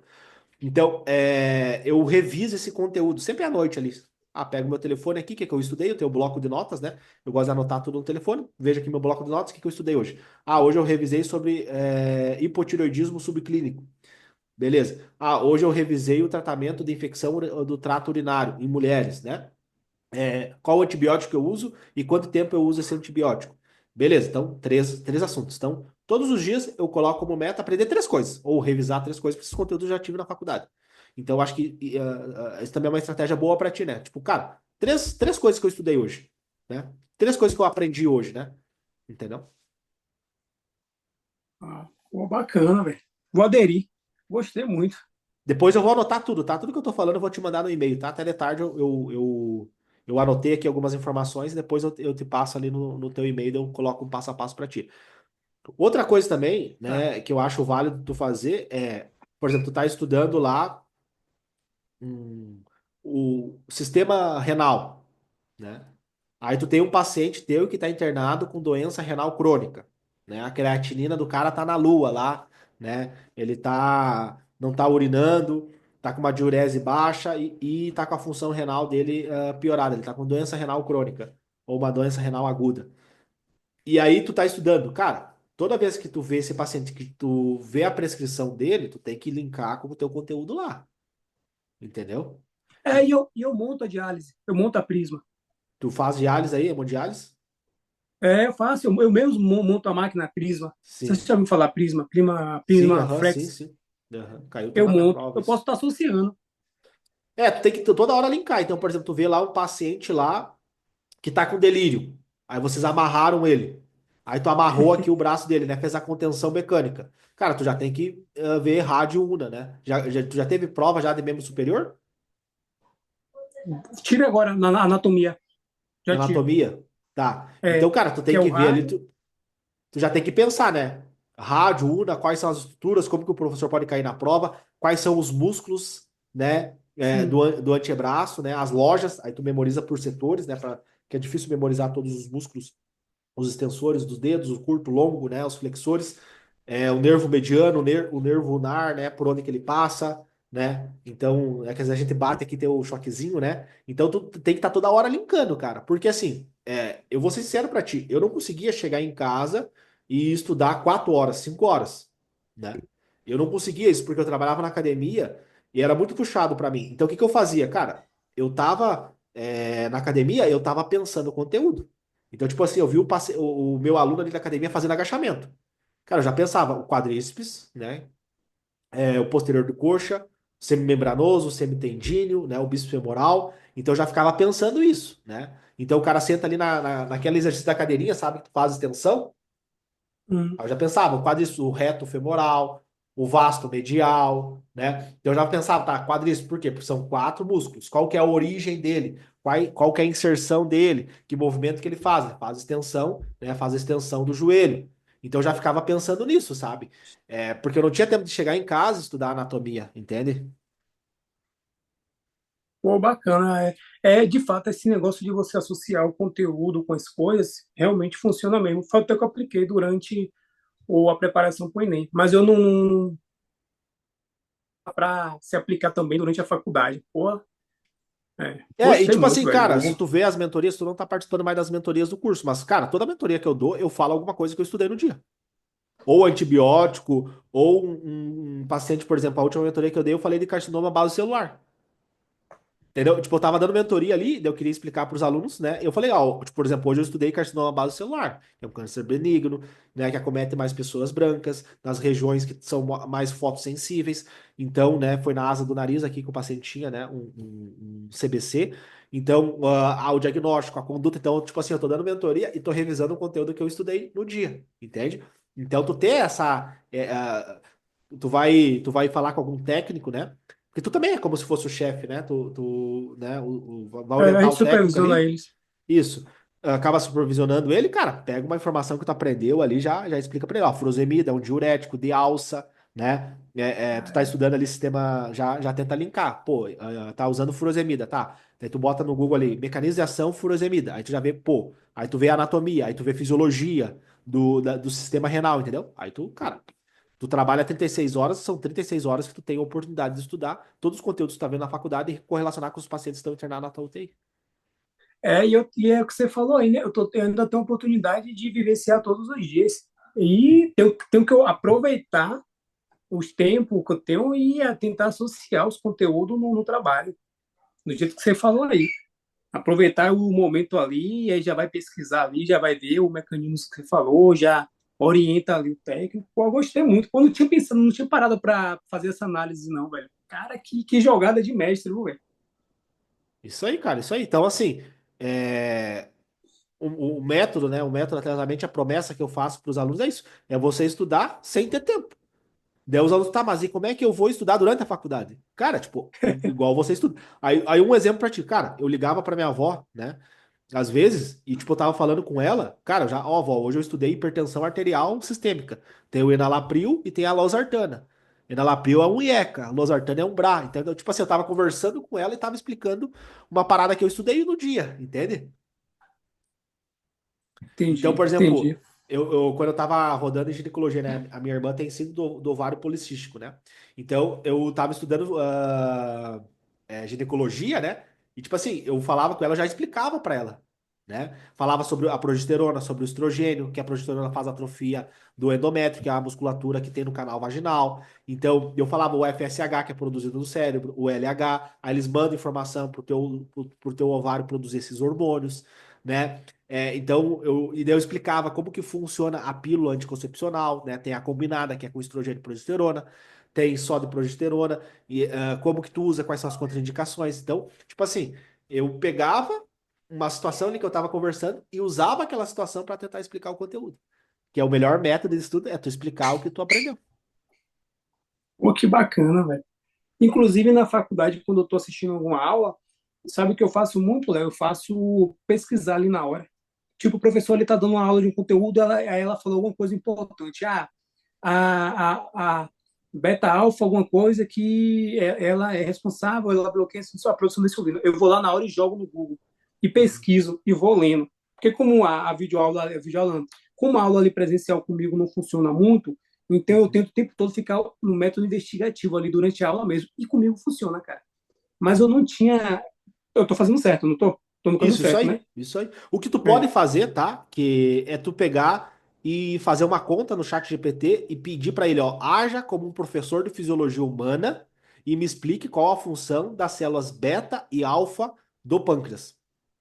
Então, eu reviso esse conteúdo sempre à noite ali. Ah, pego meu telefone aqui, que eu estudei, eu tenho o bloco de notas, né? Eu gosto de anotar tudo no telefone. Vejo aqui meu bloco de notas, o que que eu estudei hoje. Ah, hoje eu revisei sobre hipotireoidismo subclínico. Beleza. Ah, hoje eu revisei o tratamento de infecção do trato urinário em mulheres, né? Qual antibiótico eu uso e quanto tempo eu uso esse antibiótico. Beleza, então, três assuntos. Então, todos os dias eu coloco como meta aprender três coisas, ou revisar três coisas, porque esses conteúdos eu já tive na faculdade. Então, eu acho que isso também é uma estratégia boa para ti, né? Tipo, cara, três coisas que eu estudei hoje, né? Três coisas que eu aprendi hoje, né? Entendeu? Ah, pô, bacana, velho. Vou aderir. Gostei muito. Depois eu vou anotar tudo, tá? Tudo que eu tô falando eu vou te mandar no e-mail, tá? Até de tarde eu anotei aqui algumas informações, depois eu te passo ali no teu e-mail, eu coloco um passo a passo para ti. Outra coisa também, Tá. né, que eu acho válido tu fazer por exemplo, tu tá estudando lá o sistema renal, né? Aí tu tem um paciente teu que tá internado com doença renal crônica, né? A creatinina do cara tá na lua lá, né? Ele não tá urinando, tá com uma diurese baixa e tá com a função renal dele piorada. Ele tá com doença renal crônica ou uma doença renal aguda. E aí tu tá estudando, cara, toda vez que tu vê esse paciente, que tu vê a prescrição dele, tu tem que linkar com o teu conteúdo lá, entendeu? E eu monto a diálise. Eu monto a prisma. Tu faz diálise aí, hemodiálise? É fácil. Eu mesmo monto a máquina prisma. Você Sim. já ouviu falar prisma? Prisma, Sim, prisma aham, sim, flex. sim. Aham. Caiu até Eu na minha monto. prova Eu isso. posso estar associando. Tu tem que toda hora linkar. Então, por exemplo, tu vê lá um paciente lá que tá com delírio. Aí vocês amarraram ele. Aí tu amarrou aqui o braço dele, né? Fez a contenção mecânica. Cara, tu já tem que ver rádio una, né? Tu já teve prova já de membro superior? Tire agora na anatomia. De Já tive. anatomia? Tá. Então, É, cara, tu que tem é o que ver ali, rádio. tu já tem que pensar, né? Rádio, una, quais são as estruturas, como que o professor pode cair na prova, quais são os músculos, né? Sim. Do antebraço, né? As lojas, aí tu memoriza por setores, né? Que é difícil memorizar todos os músculos, os extensores dos dedos, o curto, o longo, né? Os flexores, o nervo mediano, o nervo ulnar, né? Por onde que ele passa, né? Então, é que às vezes a gente bate aqui tem o choquezinho, né? Então tu tem que estar toda hora linkando, cara, porque assim, eu vou ser sincero pra ti, eu não conseguia chegar em casa e estudar 4 horas, 5 horas, né? Eu não conseguia isso porque eu trabalhava na academia e era muito puxado pra mim. Então, o que que eu fazia, cara? Eu tava na academia, eu tava pensando o conteúdo. Então, tipo assim, eu vi o meu aluno ali da academia fazendo agachamento. Cara, eu já pensava o quadríceps, né? O posterior do coxa, semimembranoso, semitendíneo, né? O bíceps femoral. Então, eu já ficava pensando isso, né? Então, o cara senta ali naquele exercício da cadeirinha, sabe? Que tu faz extensão. Hum. Aí eu já pensava, o quadríceps, o reto femoral, o vasto medial, né? Então eu já pensava, tá, quadríceps, por quê? Porque são quatro músculos. Qual que é a origem dele? Qual que é a inserção dele? Que movimento que ele faz? Ele faz extensão, né? Faz a extensão do joelho. Então eu já ficava pensando nisso, sabe? Porque eu não tinha tempo de chegar em casa e estudar anatomia, entende? Pô, bacana. De fato, esse negócio de você associar o conteúdo com as coisas realmente funciona mesmo. Foi o que eu apliquei durante a preparação para o Enem. Mas eu não para se aplicar também durante a faculdade. Pô, E Gostei tipo muito, assim, velho. cara, se tu vê as mentorias, tu não tá participando mais das mentorias do curso, mas, cara, toda mentoria que eu dou, eu falo alguma coisa que eu estudei no dia. Ou antibiótico, ou um paciente, por exemplo, a última mentoria que eu dei, eu falei de carcinoma base celular. Entendeu? Tipo, eu tava dando mentoria ali, daí eu queria explicar para os alunos, né? Eu falei, ó, tipo, por exemplo, hoje eu estudei carcinoma base celular, que é um câncer benigno, né, que acomete mais pessoas brancas, nas regiões que são mais fotossensíveis. Então, né, foi na asa do nariz aqui que o paciente tinha, né, um CBC. Então, o diagnóstico, a conduta. Então, tipo assim, eu tô dando mentoria e tô revisando o conteúdo que eu estudei no dia, entende? Então, tu ter essa. Tu vai falar com algum técnico, né? Porque tu também é como se fosse o chefe, né? Né, vai A orientar gente o técnico supervisiona ali. eles. Isso. Acaba supervisionando ele, cara, pega uma informação que tu aprendeu ali, já explica pra ele, ó, furosemida é um diurético de alça, né? Tu tá estudando ali sistema, já tenta linkar. Pô, tá usando furosemida, tá? Aí tu bota no Google ali, mecanismo de ação furosemida. Aí tu já vê, pô, aí tu vê anatomia, aí tu vê fisiologia do sistema renal, entendeu? Aí tu, cara, tu trabalha 36 horas, são 36 horas que tu tem a oportunidade de estudar todos os conteúdos que tu tá vendo na faculdade e correlacionar com os pacientes que estão internados na tua UTI. E é o que você falou aí, né? Eu ainda tenho a oportunidade de vivenciar todos os dias. E tenho que aproveitar os tempos que eu tenho e tentar associar os conteúdos no trabalho, do jeito que você falou aí. Aproveitar o momento ali, e aí já vai pesquisar ali, já vai ver o mecanismo que você falou, já orienta ali o técnico. Pô, eu gostei muito. Quando eu tinha pensado, não tinha parado para fazer essa análise, não, velho. Cara, que jogada de mestre, viu, velho? Isso aí, cara, isso aí. Então, assim, é, o método, né? O método atletamente, a promessa que eu faço para os alunos é isso: é você estudar sem ter tempo. Daí os alunos, tá, mas e como é que eu vou estudar durante a faculdade? Cara, tipo, igual você estuda. Aí um exemplo pra ti, cara, eu ligava pra minha avó, né? Às vezes, e tipo, eu tava falando com ela, cara, ó, avó, hoje eu estudei hipertensão arterial sistêmica. Tem o enalapril e tem a losartana. Enalapril é um IECA, losartana é um BRA. Então, tipo assim, eu tava conversando com ela e tava explicando uma parada que eu estudei no dia, entende? Então, Entendi, por exemplo, entendi. quando eu tava rodando em ginecologia, né? A minha irmã tem sido do ovário policístico, né? Então, eu tava estudando ginecologia, né? E, tipo assim, eu falava com ela, eu já explicava pra ela, né? Falava sobre a progesterona, sobre o estrogênio, que a progesterona faz atrofia do endométrio, que é a musculatura que tem no canal vaginal. Então, eu falava o FSH, que é produzido no cérebro, o LH, aí eles mandam informação pro teu ovário produzir esses hormônios, né? Então, e daí eu explicava como que funciona a pílula anticoncepcional, né? Tem a combinada, que é com estrogênio e progesterona, tem só de progesterona, e como que tu usa, quais são as contraindicações. Então, tipo assim, eu pegava uma situação ali que eu tava conversando e usava aquela situação para tentar explicar o conteúdo. Que é o melhor método de estudo, é tu explicar o que tu aprendeu. Pô, que bacana, velho. Inclusive, na faculdade, quando eu estou assistindo alguma aula, sabe o que eu faço muito, Léo? Eu faço pesquisar ali na hora. Tipo, o professor ele está dando uma aula de um conteúdo, aí ela falou alguma coisa importante. A beta-alfa, alguma coisa que ela é responsável, ela bloqueia a produção desse ouvido. Eu vou lá na hora e jogo no Google. E Uhum. pesquiso e vou lendo. Porque como como a aula ali presencial comigo não funciona muito, então eu Uhum. tento o tempo todo ficar no método investigativo ali durante a aula mesmo. E comigo funciona, cara. Mas eu não tinha. Eu tô fazendo certo, não tô? Tô no caminho Isso certo, aí, né? isso aí. O que tu É. pode fazer, tá? Que é tu pegar e fazer uma conta no chat GPT e pedir para ele, ó, haja como um professor de fisiologia humana e me explique qual a função das células beta e alfa do pâncreas.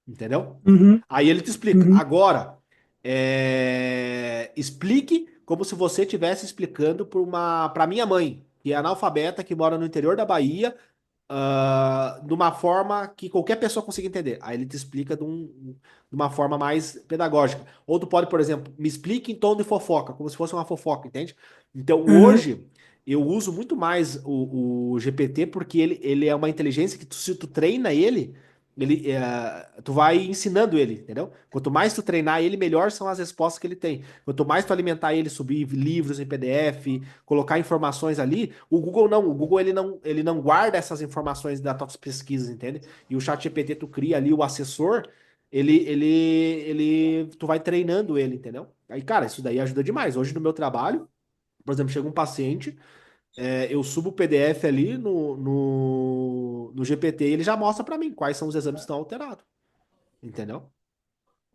Entendeu? Uhum, Aí ele te explica. uhum. Agora, explique como se você estivesse explicando para minha mãe, que é analfabeta, que mora no interior da Bahia, de uma forma que qualquer pessoa consiga entender. Aí ele te explica de uma forma mais pedagógica. Ou tu pode, por exemplo, me explique em tom de fofoca, como se fosse uma fofoca, entende? Então Uhum. hoje eu uso muito mais o GPT porque ele é uma inteligência que se tu treina ele, tu vai ensinando ele, entendeu? Quanto mais tu treinar ele, melhor são as respostas que ele tem. Quanto mais tu alimentar ele, subir livros em PDF, colocar informações ali, o Google não. O Google ele não guarda essas informações das tuas pesquisas, entende? E o ChatGPT tu cria ali o assessor, tu vai treinando ele, entendeu? Aí, cara, isso daí ajuda demais. Hoje no meu trabalho, por exemplo, chega um paciente. eu subo o PDF ali no GPT e ele já mostra para mim quais são os exames que estão alterados, entendeu?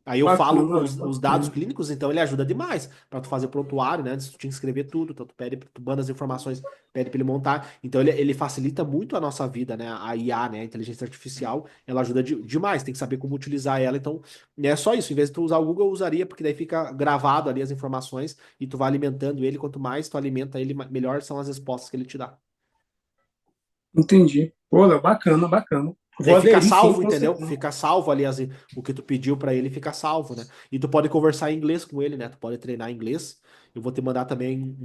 Aí eu falo Bacana, com velho, os dados bacana. clínicos, então ele ajuda demais para tu fazer prontuário, né? Antes tu tinha que escrever tudo, então tu pede, tu manda as informações, pede para ele montar. Então ele facilita muito a nossa vida, né? A IA, né? A inteligência artificial, ela ajuda demais, tem que saber como utilizar ela. Então, é só isso. Em vez de tu usar o Google, eu usaria, porque daí fica gravado ali as informações e tu vai alimentando ele. Quanto mais tu alimenta ele, melhor são as respostas que ele te dá. Entendi. Pô, Léo, bacana, bacana. Daí Vou fica aderir sim, salvo, com entendeu? certeza. Fica salvo ali o que tu pediu pra ele fica salvo, né? E tu pode conversar em inglês com ele, né? Tu pode treinar inglês. Eu vou te mandar também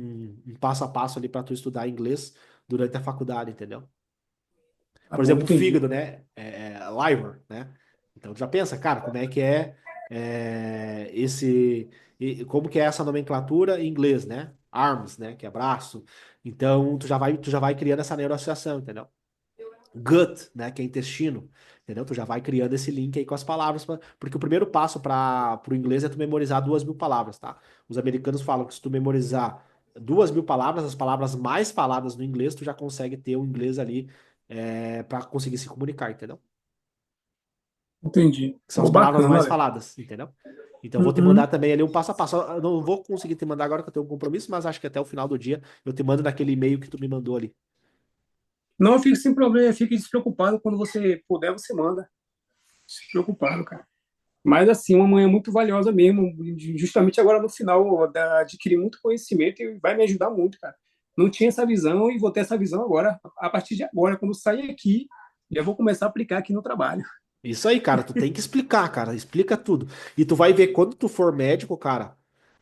um passo a passo ali pra tu estudar inglês durante a faculdade, entendeu? Tá Por bom, exemplo, o entendi. fígado, né? Liver, né? Então tu já pensa, cara, como é que como que é essa nomenclatura em inglês, né? Arms, né? Que é braço. Então tu já vai criando essa neuroassociação, entendeu? Gut, né, que é intestino, entendeu? Tu já vai criando esse link aí com as palavras, porque o primeiro passo para o inglês é tu memorizar 2.000 palavras, tá? Os americanos falam que se tu memorizar 2.000 palavras, as palavras mais faladas no inglês, tu já consegue ter o inglês ali para conseguir se comunicar, entendeu? Entendi. Que são Pô, as palavras bacana, mais Léo. faladas, entendeu? Então eu vou te mandar Uhum. também ali um passo a passo. Eu não vou conseguir te mandar agora que eu tenho um compromisso, mas acho que até o final do dia eu te mando naquele e-mail que tu me mandou ali. Não fique sem problema, fique despreocupado. Quando você puder, você manda. Despreocupado, cara. Mas, assim, uma manhã muito valiosa mesmo. Justamente agora no final, adquirir muito conhecimento e vai me ajudar muito, cara. Não tinha essa visão e vou ter essa visão agora, a partir de agora. Quando sair aqui, já vou começar a aplicar aqui no trabalho. Isso aí, cara, tu tem que explicar, cara, explica tudo. E tu vai ver quando tu for médico, cara,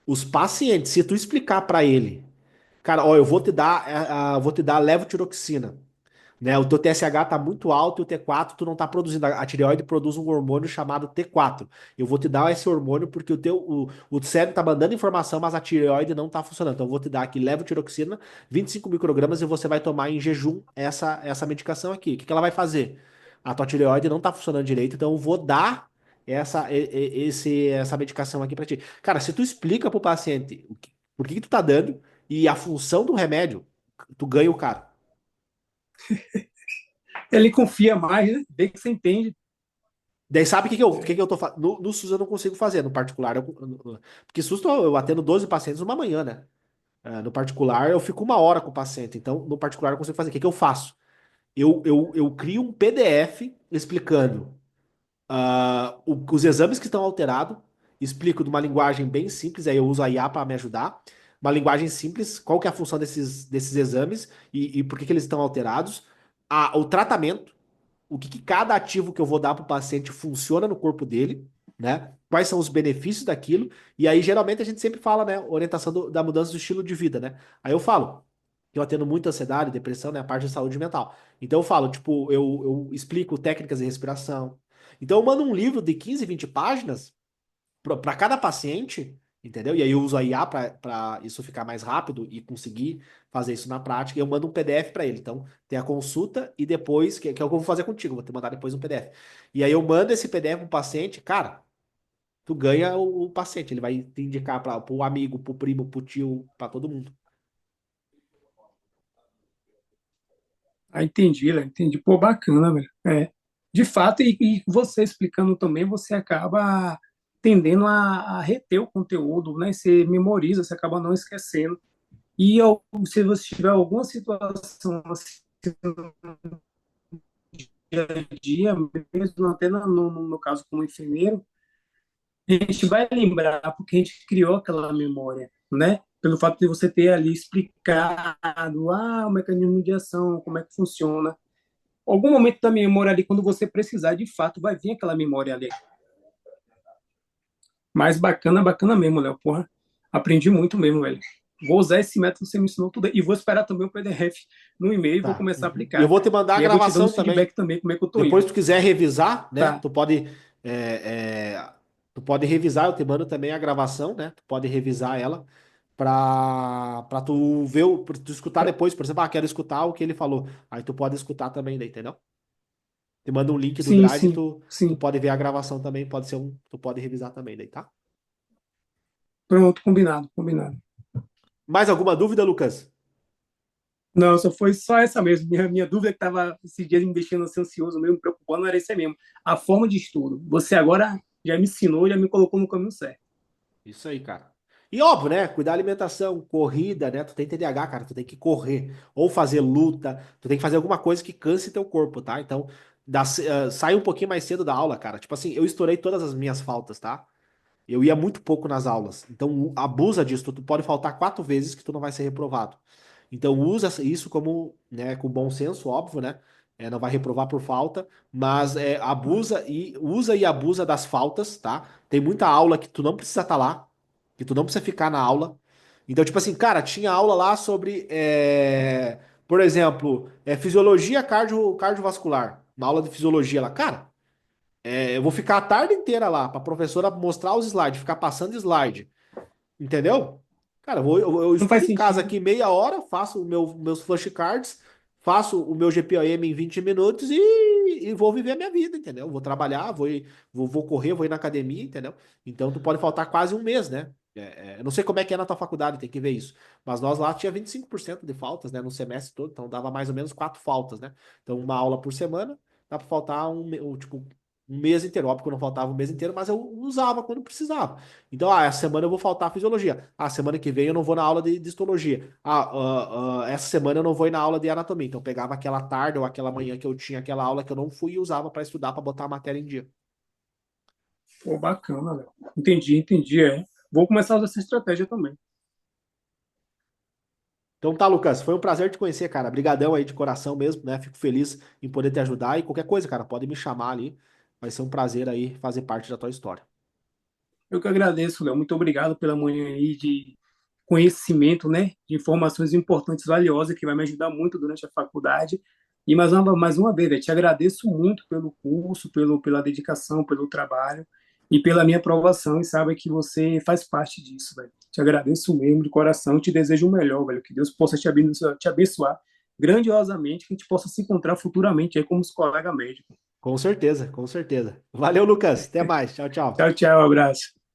os pacientes, se tu explicar pra ele, cara, ó, eu vou te dar levotiroxina, né? O teu TSH tá muito alto e o T4 tu não tá produzindo. A tireoide produz um hormônio chamado T4. Eu vou te dar esse hormônio porque o cérebro tá mandando informação, mas a tireoide não tá funcionando. Então eu vou te dar aqui levotiroxina, 25 microgramas e você vai tomar em jejum essa medicação aqui. O que que ela vai fazer? A tua tireoide não tá funcionando direito, então eu vou dar essa medicação aqui pra ti. Cara, se tu explica pro paciente por que que tu tá dando e a função do remédio, tu ganha o cara. Ele confia mais, né? Vê que você entende. Daí sabe o que que eu tô fazendo? No SUS eu não consigo fazer, no particular. Porque SUS eu atendo 12 pacientes numa manhã, né? No particular eu fico 1 hora com o paciente. Então, no particular eu consigo fazer. O que que eu faço? Eu crio um PDF explicando os exames que estão alterados, explico de uma linguagem bem simples, aí eu uso a IA para me ajudar. Uma linguagem simples, qual que é a função desses exames e por que que eles estão alterados. O tratamento o que cada ativo que eu vou dar para o paciente funciona no corpo dele, né? Quais são os benefícios daquilo. E aí, geralmente, a gente sempre fala, né? Orientação da mudança do estilo de vida, né? Aí eu falo que eu atendo muito ansiedade, depressão, né? A parte de saúde mental. Então eu falo, tipo, eu explico técnicas de respiração. Então eu mando um livro de 15, 20 páginas para cada paciente, entendeu? E aí eu uso a IA para isso ficar mais rápido e conseguir fazer isso na prática. E eu mando um PDF para ele. Então, tem a consulta e depois, que é o que eu vou fazer contigo, vou te mandar depois um PDF. E aí eu mando esse PDF pro paciente, cara, tu ganha o paciente. Ele vai te indicar para o amigo, pro primo, pro tio, para todo mundo. Ah, entendi, Léo, entendi. Pô, bacana, velho. É. De fato, e você explicando também, você acaba tendendo a reter o conteúdo, né? Você memoriza, você acaba não esquecendo. E se você tiver alguma situação assim, dia a dia, mesmo até no meu caso como enfermeiro, a gente vai lembrar porque a gente criou aquela memória, né? Pelo fato de você ter ali explicado, o mecanismo de ação, como é que funciona. Algum momento da memória ali, quando você precisar, de fato, vai vir aquela memória ali. Mas bacana, bacana mesmo, Léo. Porra, aprendi muito mesmo, velho. Vou usar esse método que você me ensinou tudo e vou esperar também o PDF no e-mail e vou Tá. começar a Uhum. E eu aplicar. vou te mandar a E aí vou te dando gravação feedback também. também, como é que eu tô Depois, indo. se tu quiser revisar, né? Tá. Tu pode revisar, eu te mando também a gravação, né? Tu pode revisar ela pra tu ver, pra tu escutar depois, por exemplo, quero escutar o que ele falou. Aí tu pode escutar também, daí, entendeu? Te manda um link do Sim, Drive, sim, tu sim. pode ver a gravação também, tu pode revisar também, daí, tá? Pronto, combinado, combinado. Mais alguma dúvida, Lucas? Não, só essa mesmo. Minha dúvida que estava esses dias me deixando assim, ansioso mesmo, me preocupando, era esse mesmo. A forma de estudo. Você agora já me ensinou, já me colocou no caminho certo. Isso aí, cara. E óbvio, né? Cuidar da alimentação, corrida, né? Tu tem TDAH, cara, tu tem que correr. Ou fazer luta, tu tem que fazer alguma coisa que canse teu corpo, tá? Então, sai um pouquinho mais cedo da aula, cara. Tipo assim, eu estourei todas as minhas faltas, tá? Eu ia muito pouco nas aulas. Então, abusa disso. Tu pode faltar 4 vezes que tu não vai ser reprovado. Então, usa isso como, né, com bom senso, óbvio, né? Não vai reprovar por falta, mas abusa e usa e abusa das faltas, tá? Tem muita aula que tu não precisa estar lá, que tu não precisa ficar na aula. Então, tipo assim, cara, tinha aula lá sobre, por exemplo, fisiologia cardiovascular, uma aula de fisiologia lá. Cara, eu vou ficar a tarde inteira lá para a professora mostrar os slides, ficar passando slide, entendeu? Cara, eu Não estudo faz em casa sentido. aqui meia hora, faço meus flashcards, faço o meu GPOM em 20 minutos e vou viver a minha vida, entendeu? Vou trabalhar, vou correr, vou ir na academia, entendeu? Então tu pode faltar quase um mês, né? Eu não sei como é que é na tua faculdade, tem que ver isso. Mas nós lá tinha 25% de faltas, né, no semestre todo, então dava mais ou menos 4 faltas, né? Então uma aula por semana, dá pra faltar tipo, um mês inteiro. Óbvio que eu não faltava um mês inteiro, mas eu usava quando precisava. Então, essa semana eu vou faltar a fisiologia. Semana que vem eu não vou na aula de histologia. Essa semana eu não vou ir na aula de anatomia. Então, eu pegava aquela tarde ou aquela manhã que eu tinha aquela aula que eu não fui e usava para estudar, para botar a matéria em dia. Pô, bacana, velho. Entendi, entendi, é. Vou começar a usar essa estratégia também. Então tá, Lucas, foi um prazer te conhecer, cara. Brigadão aí de coração mesmo, né? Fico feliz em poder te ajudar e qualquer coisa, cara, pode me chamar ali. Vai ser um prazer aí fazer parte da tua história. Eu que agradeço, Léo. Muito obrigado pela manhã aí de conhecimento, né? De informações importantes, valiosas, que vai me ajudar muito durante a faculdade. E mais uma vez, eu te agradeço muito pelo curso, pela dedicação, pelo trabalho e pela minha aprovação. E sabe que você faz parte disso, velho. Te agradeço mesmo de coração e te desejo o melhor, velho. Que Deus possa te abençoar grandiosamente, que a gente possa se encontrar futuramente aí como os colegas médicos. Com certeza, com certeza. Valeu, Lucas. Até mais. Tchau, tchau. Tchau, tchau, abraço.